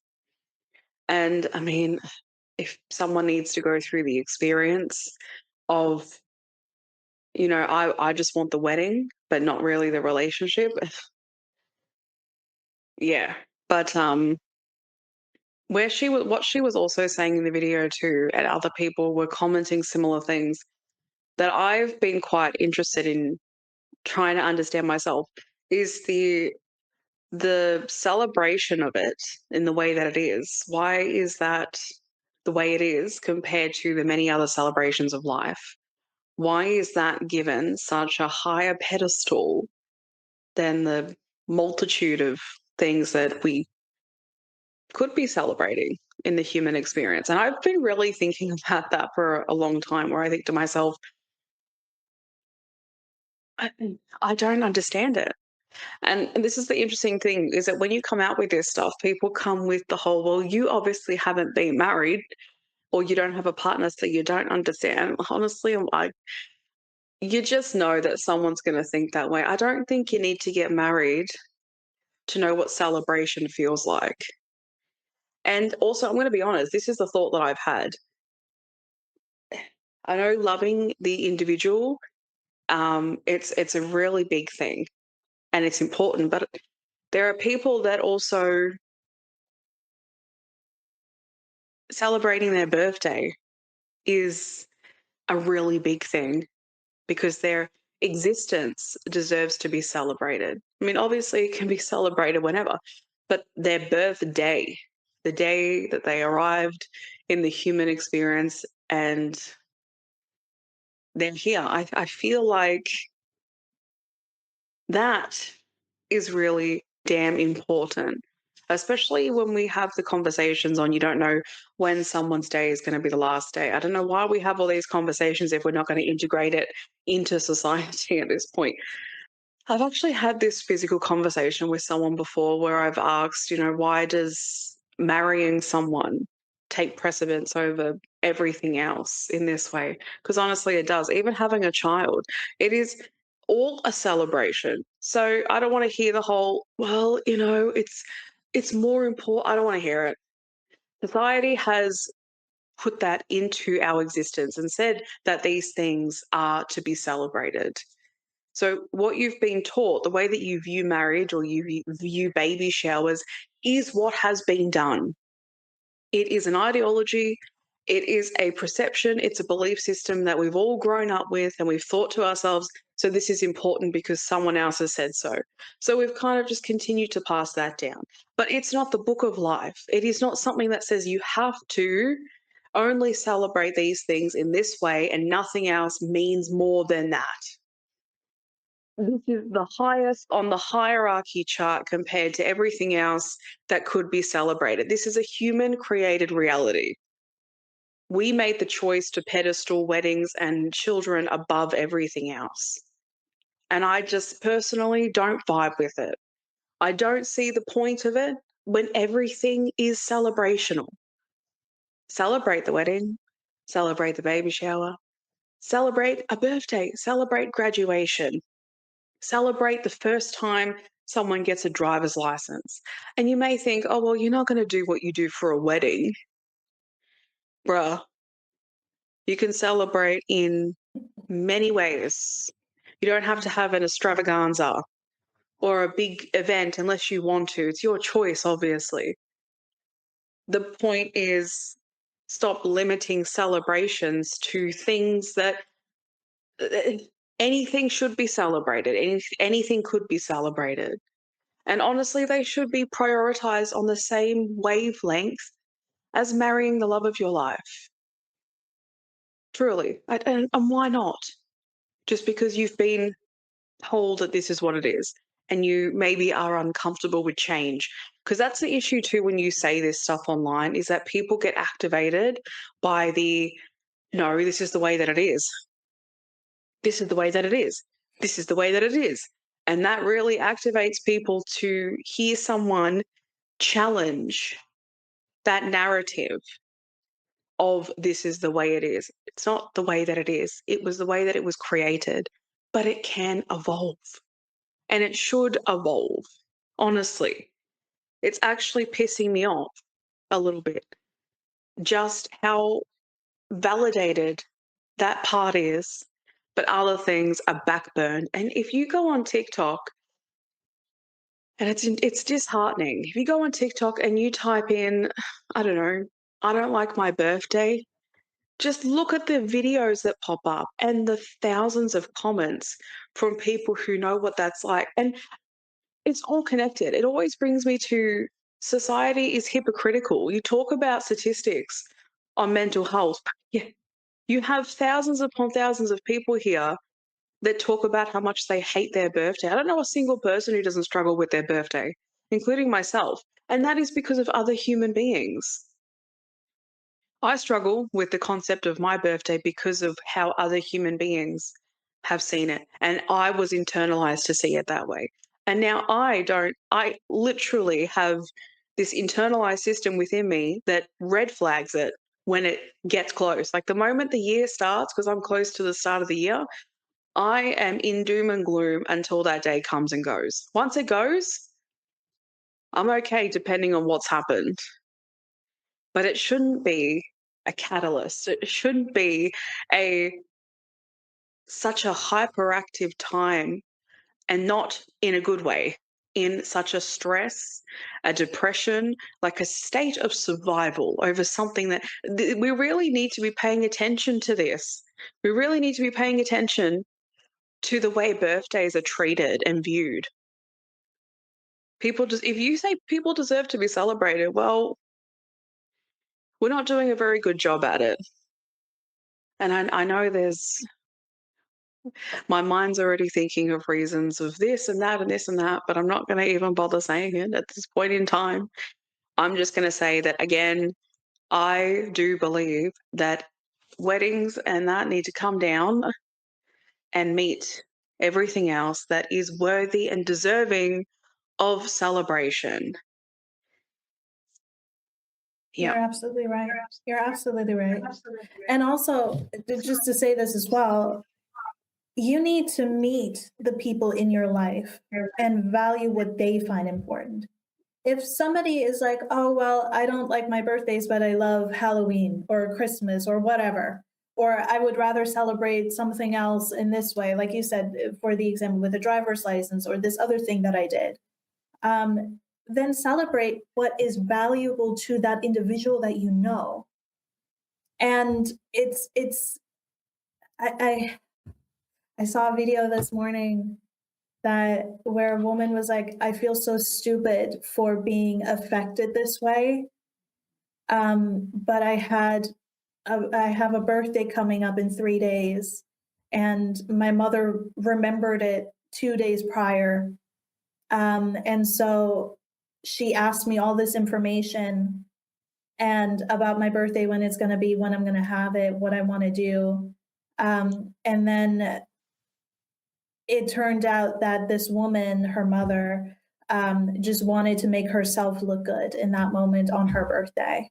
And I mean, if someone needs to go through the experience of, I just want the wedding, but not really the relationship. Yeah. But what she was also saying in the video too, and other people were commenting similar things that I've been quite interested in trying to understand myself, is the celebration of it in the way that it is. Why is that the way it is compared to the many other celebrations of life? Why is that given such a higher pedestal than the multitude of things that we could be celebrating in the human experience? And I've been really thinking about that for a long time, where I think to myself, I, I don't understand it. And this is the interesting thing, is that when you come out with this stuff, people come with the whole, well, you obviously haven't been married or you don't have a partner, so you don't understand. Honestly, I'm like, you just know that someone's going to think that way. I don't think you need to get married to know what celebration feels like. And also, I'm going to be honest, this is the thought that I've had. I know loving the individual, it's a really big thing and it's important, but there are people that also celebrating their birthday is a really big thing because their existence deserves to be celebrated. I mean, obviously, it can be celebrated whenever, but their birthday, the day that they arrived in the human experience and they're here, I feel like that is really damn important, especially when we have the conversations on you don't know when someone's day is going to be the last day. I don't know why we have all these conversations if we're not going to integrate it into society at this point. I've actually had this physical conversation with someone before where I've asked, why does marrying someone take precedence over everything else in this way? Because honestly, it does. Even having a child, it is all a celebration. So I don't want to hear the whole, well, it's more important. I don't want to hear it. Society has put that into our existence and said that these things are to be celebrated. So, what you've been taught, the way that you view marriage or you view baby showers, is what has been done. It is an ideology, it is a perception, it's a belief system that we've all grown up with and we've thought to ourselves, so this is important because someone else has said so. So, we've kind of just continued to pass that down. But it's not the book of life. It is not something that says you have to only celebrate these things in this way and nothing else means more than that. This is the highest on the hierarchy chart compared to everything else that could be celebrated. This is a human created reality. We made the choice to pedestal weddings and children above everything else. And I just personally don't vibe with it. I don't see the point of it when everything is celebrational. Celebrate the wedding, celebrate the baby shower, celebrate a birthday, celebrate graduation, celebrate the first time someone gets a driver's license. And you may think, oh, well, you're not going to do what you do for a wedding. Bruh, you can celebrate in many ways. You don't have to have an extravaganza or a big event unless you want to. It's your choice, obviously. The point is, stop limiting celebrations to things that anything should be celebrated. Anything could be celebrated. And honestly, they should be prioritized on the same wavelength as marrying the love of your life. Truly. And why not? Just because you've been told that this is what it is and you maybe are uncomfortable with change. Because that's the issue too when you say this stuff online, is that people get activated by no, this is the way that it is. This is the way that it is. This is the way that it is. And that really activates people to hear someone challenge that narrative of this is the way it is. It's not the way that it is. It was the way that it was created, but it can evolve and it should evolve, honestly. It's actually pissing me off a little bit, just how validated that part is, but other things are backburned. And if you go on TikTok, and it's disheartening. If you go on TikTok and you type in, I don't know, I don't like my birthday, just look at the videos that pop up and the thousands of comments from people who know what that's like. And it's all connected. It always brings me to society is hypocritical. You talk about statistics on mental health. Yeah, you have thousands upon thousands of people here that talk about how much they hate their birthday. I don't know a single person who doesn't struggle with their birthday, including myself. And that is because of other human beings. I struggle with the concept of my birthday because of how other human beings have seen it. And I was internalized to see it that way. And now I literally have this internalized system within me that red flags it when it gets close. Like the moment the year starts, because I'm close to the start of the year, I am in doom and gloom until that day comes and goes. Once it goes, I'm okay depending on what's happened. But it shouldn't be a catalyst. It shouldn't be a such a hyperactive time, and not in a good way, in such a stress, a depression, like a state of survival over something that we really need to be paying attention to this. We really need to be paying attention to the way birthdays are treated and viewed. People just, if you say people deserve to be celebrated, well, we're not doing a very good job at it. And I know my mind's already thinking of reasons of this and that and this and that, but I'm not going to even bother saying it at this point in time. I'm just going to say that, again, I do believe that weddings and that need to come down and meet everything else that is worthy and deserving of celebration. You're Yeah. absolutely right. You're absolutely right. And also, just to say this as well, you need to meet the people in your life and value what they find important. If somebody is like, oh, well, I don't like my birthdays, but I love Halloween or Christmas or whatever, or I would rather celebrate something else in this way, like you said, for the example with the driver's license or this other thing that I did, then celebrate what is valuable to that individual that you know. And I I saw a video this morning that where a woman was like, I feel so stupid for being affected this way. But I have a birthday coming up in 3 days, and my mother remembered it 2 days prior. And so she asked me all this information and about my birthday, when it's going to be, when I'm going to have it, what I want to do. And then it turned out that this woman, her mother, just wanted to make herself look good in that moment on her birthday.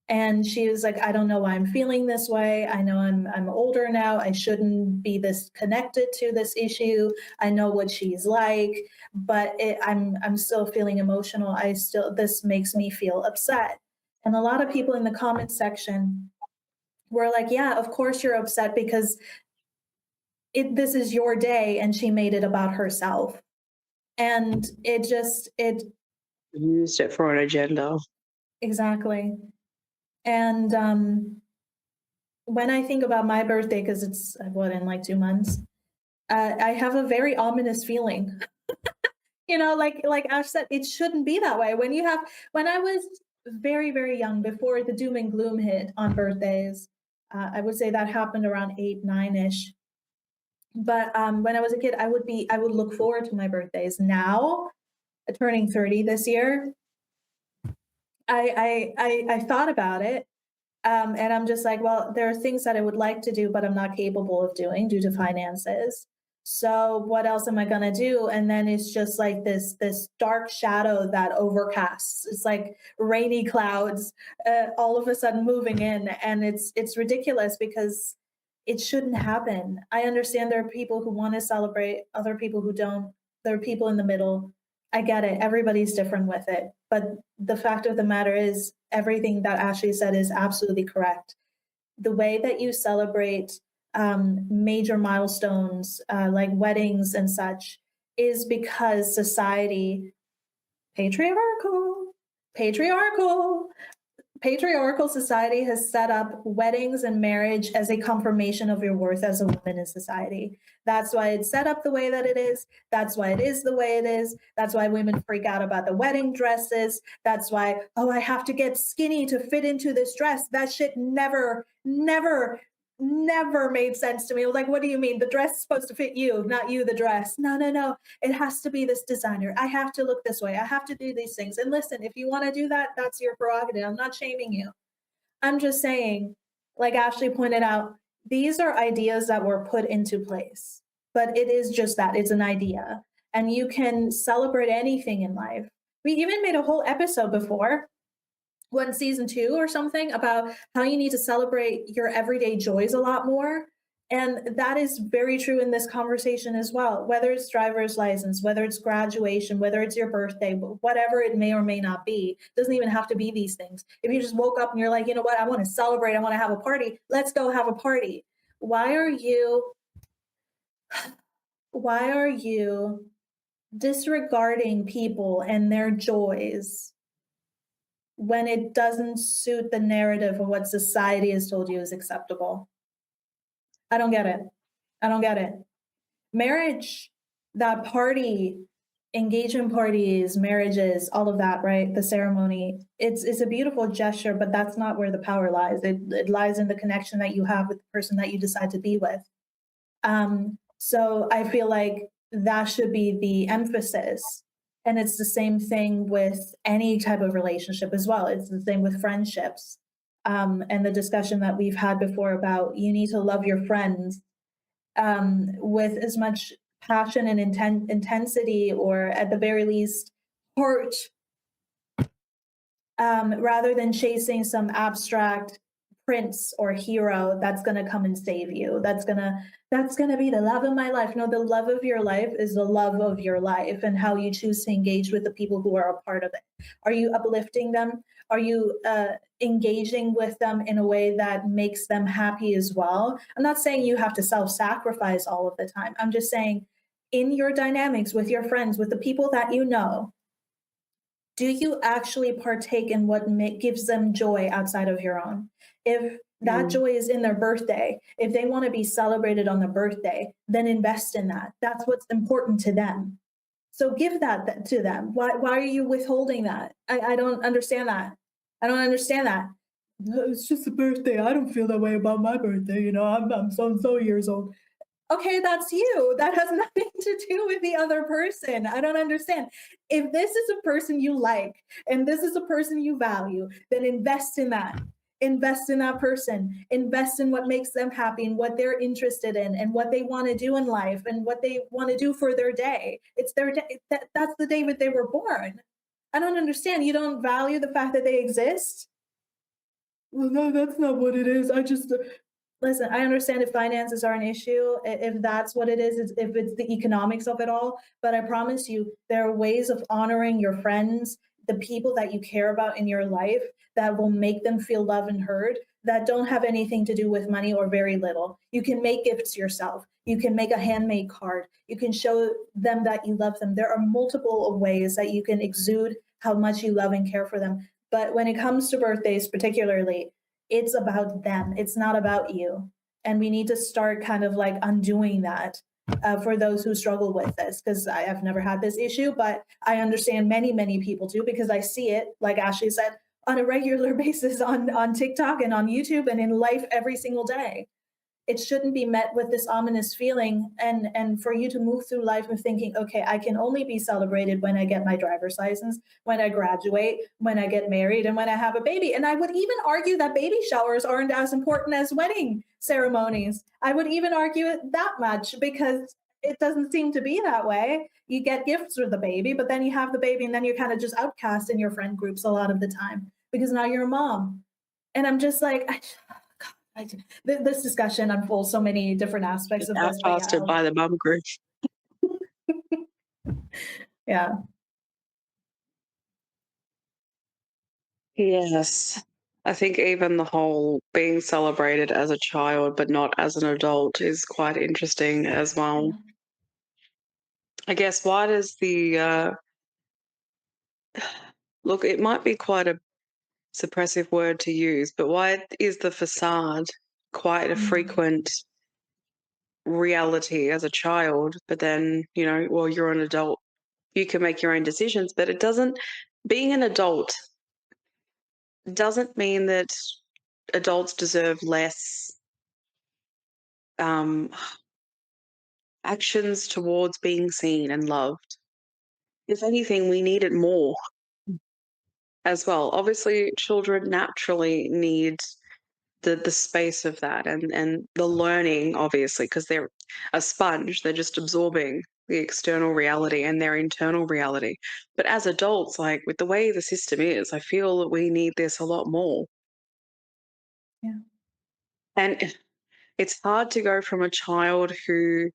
And she was like, I don't know why I'm feeling this way. I know I'm older now. I shouldn't be this connected to this issue. I know what she's like, but I'm still feeling emotional. This makes me feel upset. And a lot of people in the comment section were like, yeah, of course you're upset because this is your day, and she made it about herself. And it Used it for an agenda. exactly. And when I think about my birthday, because it's what, in like 2 months, I have a very ominous feeling. Like Ash said, it shouldn't be that way. When I was very, very young, before the doom and gloom hit on birthdays, I would say that happened around 8, 9-ish. But when I was a kid, I would look forward to my birthdays. Now, turning 30 this year, I thought about it, and I'm just like, well, there are things that I would like to do, but I'm not capable of doing due to finances. So what else am I gonna do? And then it's just like this dark shadow that overcasts. It's like rainy clouds, all of a sudden moving in, and it's ridiculous because it shouldn't happen. I understand there are people who want to celebrate, other people who don't. There are people in the middle. I get it. Everybody's different with it, But the fact of the matter is, everything that Ashley said is absolutely correct. The way that you celebrate major milestones like weddings and such is because society, patriarchal, patriarchal, patriarchal society has set up weddings and marriage as a confirmation of your worth as a woman in society. That's why it's set up the way that it is. That's why it is the way it is. That's why women freak out about the wedding dresses. That's why, oh, I have to get skinny to fit into this dress. That shit never made sense to me. Like, what do you mean? The dress is supposed to fit you, not you, the dress. No. It has to be this designer. I have to look this way. I have to do these things. And listen, if you want to do that, that's your prerogative. I'm not shaming you. I'm just saying, like Ashley pointed out, these are ideas that were put into place. But it is just that, it's an idea. And you can celebrate anything in life. We even made a whole episode before, one season 2 or something, about how you need to celebrate your everyday joys a lot more. And that is very true in this conversation as well, whether it's driver's license, whether it's graduation, whether it's your birthday, whatever it may or may not be. It doesn't even have to be these things. If you just woke up and you're like, you know what, I want to celebrate, I want to have a party, let's go have a party. Why are you disregarding people and their joys when it doesn't suit the narrative of what society has told you is acceptable? I don't get it. Marriage, that party, engagement parties, marriages, all of that, right? The ceremony, it's a beautiful gesture, but that's not where the power lies. It lies in the connection that you have with the person that you decide to be with. So I feel like that should be the emphasis. And it's the same thing with any type of relationship as well. It's the same with friendships. And the discussion that we've had before about you need to love your friends with as much passion and intensity, or at the very least, heart, rather than chasing some abstract prince or hero that's going to come and save you. That's going to be the love of my life. No, the love of your life is the love of your life and how you choose to engage with the people who are a part of it. Are you uplifting them? Are you engaging with them in a way that makes them happy as well? I'm not saying you have to self-sacrifice all of the time. I'm just saying, in your dynamics with your friends, with the people that you know, do you actually partake in what gives them joy outside of your own? If that joy is in their birthday, if they want to be celebrated on their birthday, then invest in that. That's what's important to them. So give that to them. Why are you withholding that? I don't understand that. I don't understand that. It's just a birthday. I don't feel that way about my birthday. You know, I'm so years old. Okay, that's you. That has nothing to do with the other person. I don't understand. If this is a person you like and this is a person you value, then invest in that. Invest in that person. Invest in what makes them happy and what they're interested in and what they want to do in life and what they want to do for their day. It's their day. That's the day that they were born. I don't understand. You don't value the fact that they exist? Well, no, that's not what it is. I just listen, I understand if finances are an issue, if that's what it is, if it's the economics of it all. But I promise you, there are ways of honoring your friends, the people that you care about in your life, that will make them feel loved and heard, that don't have anything to do with money or very little. You can make gifts yourself. You can make a handmade card. You can show them that you love them. There are multiple ways that you can exude how much you love and care for them. But when it comes to birthdays, particularly, it's about them. It's not about you. And we need to start kind of like undoing that for those who struggle with this, because I have never had this issue, but I understand many people do, because I see it, like Ashley said, on a regular basis on TikTok and on YouTube and in life every single day. It shouldn't be met with this ominous feeling, and for you to move through life of thinking, okay, I can only be celebrated when I get my driver's license, when I graduate, when I get married, and when I have a baby. And I would even argue that baby showers aren't as important as wedding ceremonies. I would even argue it that much, because it doesn't seem to be that way. You get gifts with the baby, but then you have the baby and then you're kind of just outcast in your friend groups a lot of the time, because now you're a mom. And I'm just like, this discussion unfolds so many different aspects of this. Outcasted by the mum group. Yeah. Yes. I think even the whole being celebrated as a child but not as an adult is quite interesting as well. Yeah. I guess why does the look, it might be quite a suppressive word to use, but why is the facade quite a Mm. frequent reality as a child? But then, well, you're an adult, you can make your own decisions, but it doesn't, being an adult doesn't mean that adults deserve less um, actions towards being seen and loved. If anything, we need it more as well. Obviously, children naturally need the space of that and the learning, obviously, because they're a sponge. They're just absorbing the external reality and their internal reality. But as adults, like with the way the system is, I feel that we need this a lot more. Yeah. And it's hard to go from a child who,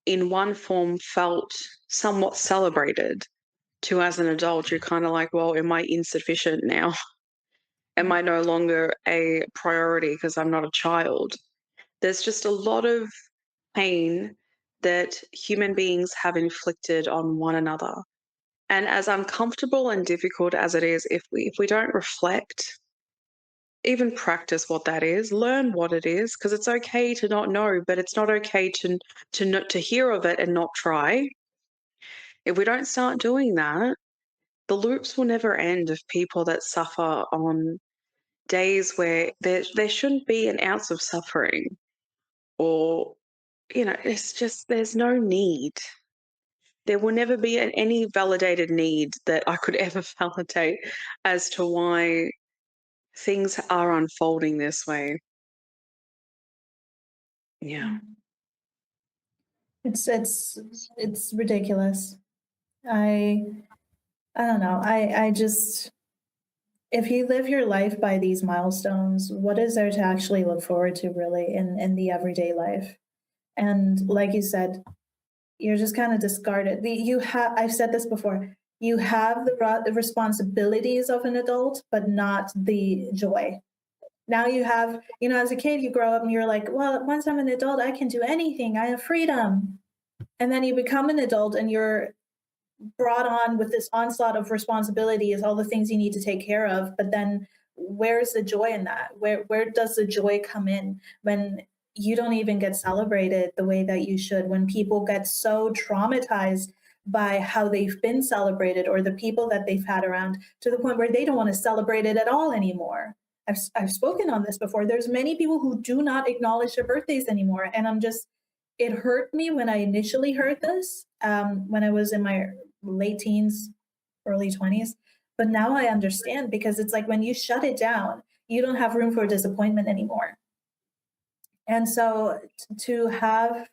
in one form, felt somewhat celebrated to as an adult, you're kind of like, well, am I insufficient now? Am Yeah. I no longer a priority because I'm not a child? There's just a lot of pain that human beings have inflicted on one another. And as uncomfortable and difficult as it is, if we don't reflect, even practice what that is, learn what it is, because it's okay to not know, but it's not okay to hear of it and not try. If we don't start doing that, the loops will never end of people that suffer on days where there shouldn't be an ounce of suffering, or it's just there's no need. There will never be any validated need that I could ever validate as to why things are unfolding this way. Yeah. Yeah. It's ridiculous. I I don't know. I just, if you live your life by these milestones, what is there to actually look forward to really in the everyday life? And like you said, you're just kind of discarded. You have, I've said this before, you have the responsibilities of an adult, but not the joy. Now you have, as a kid, you grow up and you're like, well, once I'm an adult, I can do anything. I have freedom. And then you become an adult and you're brought on with this onslaught of responsibilities, all the things you need to take care of. But then where's the joy in that? Where does the joy come in when you don't even get celebrated the way that you should? When people get so traumatized by how they've been celebrated or the people that they've had around to the point where they don't want to celebrate it at all anymore. I've spoken on this before. There's many people who do not acknowledge their birthdays anymore. And it hurt me when I initially heard this, when I was in my late teens, early 20s. But now I understand because it's like when you shut it down, you don't have room for disappointment anymore. And so to have,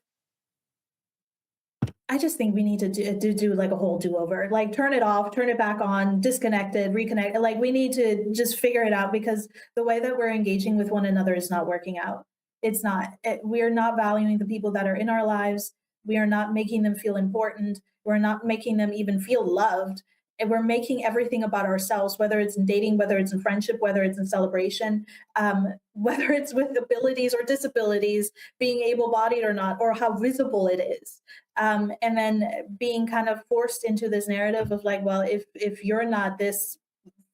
I just think we need to do like a whole do over, like turn it off, turn it back on, disconnected, reconnect. Like we need to just figure it out because the way that we're engaging with one another is not working out. It's not. We're not valuing the people that are in our lives. We are not making them feel important. We're not making them even feel loved. And we're making everything about ourselves, whether it's in dating, whether it's in friendship, whether it's in celebration, whether it's with abilities or disabilities, being able bodied or not, or how visible it is, and then being kind of forced into this narrative of like, well, if you're not this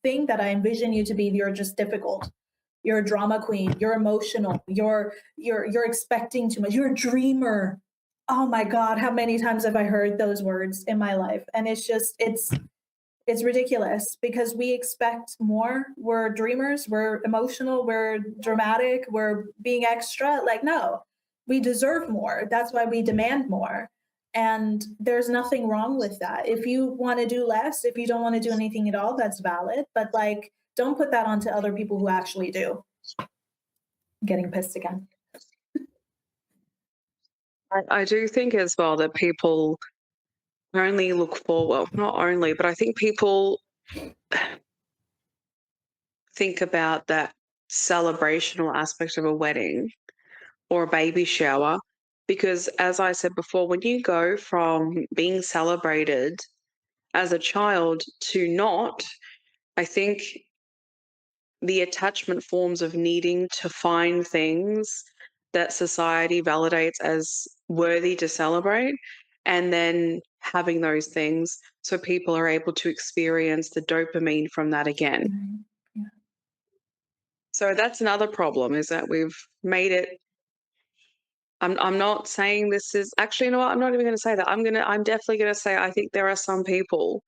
thing that I envision you to be, you're just difficult. You're a drama queen. You're emotional. You're expecting too much. You're a dreamer. Oh my God, how many times have I heard those words in my life? And it's ridiculous because we expect more. We're dreamers, we're emotional, we're dramatic, we're being extra. Like, no, we deserve more. That's why we demand more. And there's nothing wrong with that. If you want to do less, if you don't want to do anything at all, that's valid. But like, don't put that onto other people who actually do. I'm getting pissed again. I do think as well that people only look for, well, not only, but I think people think about that celebrational aspect of a wedding or a baby shower. Because as I said before, when you go from being celebrated as a child to not, I think the attachment forms of needing to find things that society validates as worthy to celebrate, and then having those things so people are able to experience the dopamine from that again. Right. Yeah. So that's another problem, is that we've made it. I'm not saying this is actually, you know what, I'm not even going to say that. I'm definitely going to say I think there are some people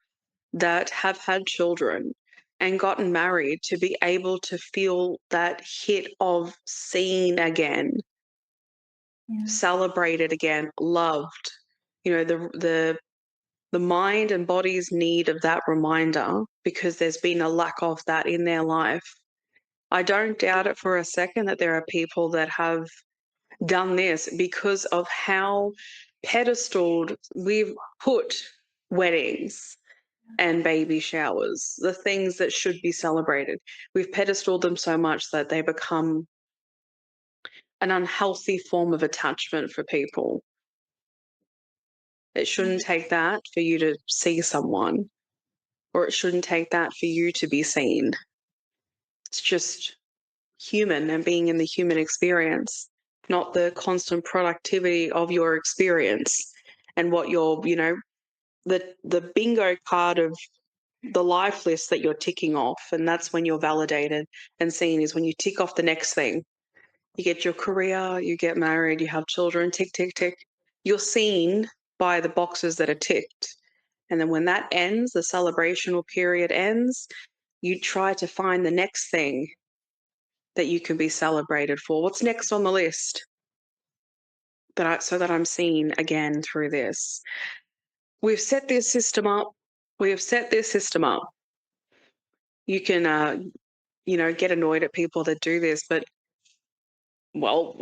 that have had children and gotten married to be able to feel that hit of seen again, Yeah. celebrated again, loved. You know, the mind and body's need of that reminder, because there's been a lack of that in their life. I don't doubt it for a second that there are people that have done this because of how pedestaled we've put weddings and baby showers, the things that should be celebrated. We've pedestaled them so much that they become an unhealthy form of attachment for people. It shouldn't take that for you to see someone, or it shouldn't take that for you to be seen. It's just human and being in the human experience, not the constant productivity of your experience and what you're, the bingo card of the life list that you're ticking off. And that's when you're validated and seen, is when you tick off the next thing. You get your career, you get married, you have children, tick, tick, tick. You're seen by the boxes that are ticked. And then when that ends, the celebrational period ends, you try to find the next thing that you can be celebrated for. What's next on the list? So that I'm seen again through this. We've set this system up. We have set this system up. You can, get annoyed at people that do this, but, well,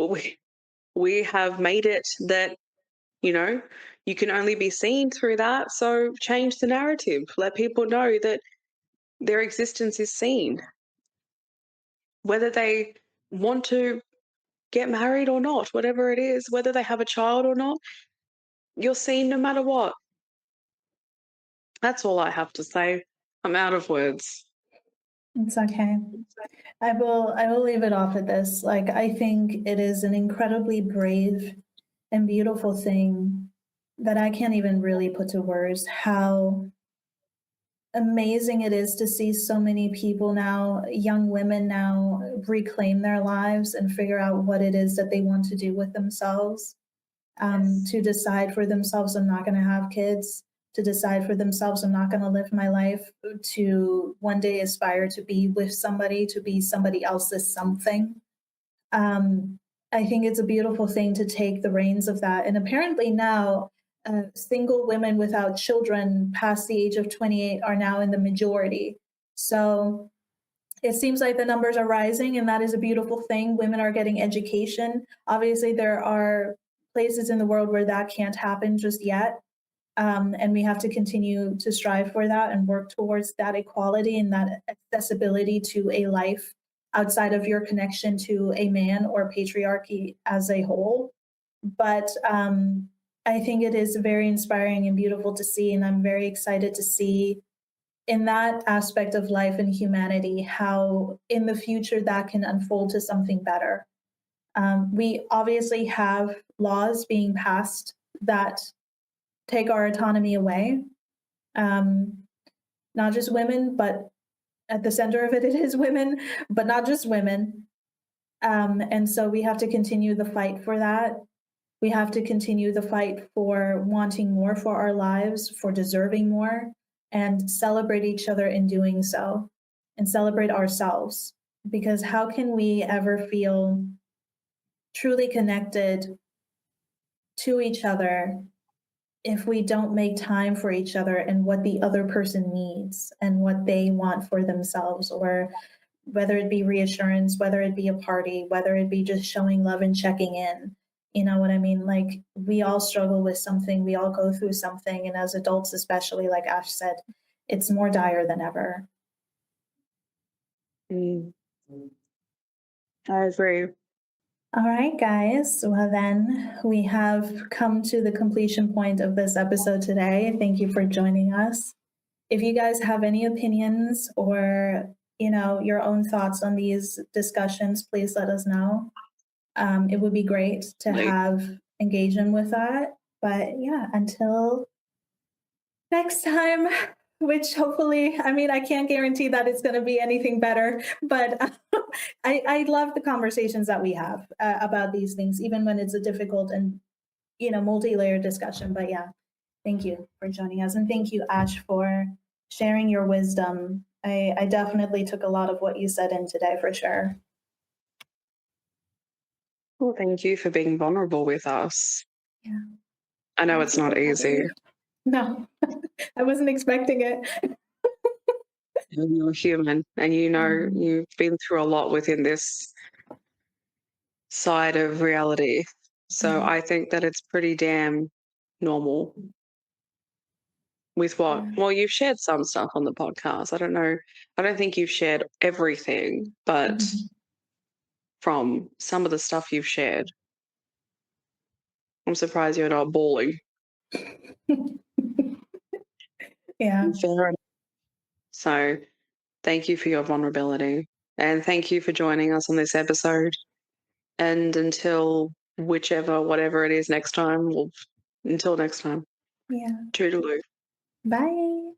we have made it that, you can only be seen through that. So change the narrative. Let people know that their existence is seen, whether they want to get married or not, whatever it is, whether they have a child or not, you're seen no matter what. That's all I have to say. I'm out of words. It's okay. I will leave it off at this. Like, I think it is an incredibly brave and beautiful thing that I can't even really put to words how amazing it is to see so many people now, young women now, reclaim their lives and figure out what it is that they want to do with themselves. To decide for themselves, I'm not going to have kids, to decide for themselves, I'm not going to live my life, to one day aspire to be with somebody, to be somebody else's something. Um, I think it's a beautiful thing to take the reins of that. And apparently now, single women without children past the age of 28 are now in the majority. So it seems like the numbers are rising, and that is a beautiful thing. Women are getting education. Obviously, there are places in the world where that can't happen just yet. And we have to continue to strive for that and work towards that equality and that accessibility to a life outside of your connection to a man or patriarchy as a whole. But I think it is very inspiring and beautiful to see, and I'm very excited to see in that aspect of life and humanity how in the future that can unfold to something better. We obviously have laws being passed that take our autonomy away. Um, Not just women, but at the center of it, it is women, but not just women. And so we have to continue the fight for that. We have to continue the fight for wanting more for our lives, for deserving more, and celebrate each other in doing so, and celebrate ourselves. Because how can we ever feel truly connected to each other if we don't make time for each other and what the other person needs and what they want for themselves, or whether it be reassurance, whether it be a party, whether it be just showing love and checking in. You know what I mean? Like, we all struggle with something, we all go through something. And as adults, especially, like Ash said, it's more dire than ever. Mm. I agree. All right, guys. Well, then we have come to the completion point of this episode today. Thank you for joining us. If you guys have any opinions or your own thoughts on these discussions, please let us know. It would be great to have engagement with that. But yeah, until next time, which hopefully, I mean, I can't guarantee that it's going to be anything better, but I love the conversations that we have about these things, even when it's a difficult and, multi-layered discussion. But yeah, thank you for joining us. And thank you, Ash, for sharing your wisdom. I definitely took a lot of what you said in today for sure. Well, thank you for being vulnerable with us. Yeah. I know it's not easy. No, I wasn't expecting it. You're human, and you've been through a lot within this side of reality. So I think that it's pretty damn normal with well, you've shared some stuff on the podcast. I don't know. I don't think you've shared everything, but from some of the stuff you've shared, I'm surprised you're not bawling. Yeah. Fair enough. So thank you for your vulnerability, and thank you for joining us on this episode. And until whatever it is next time, until next time. Yeah. Toodaloo. Bye.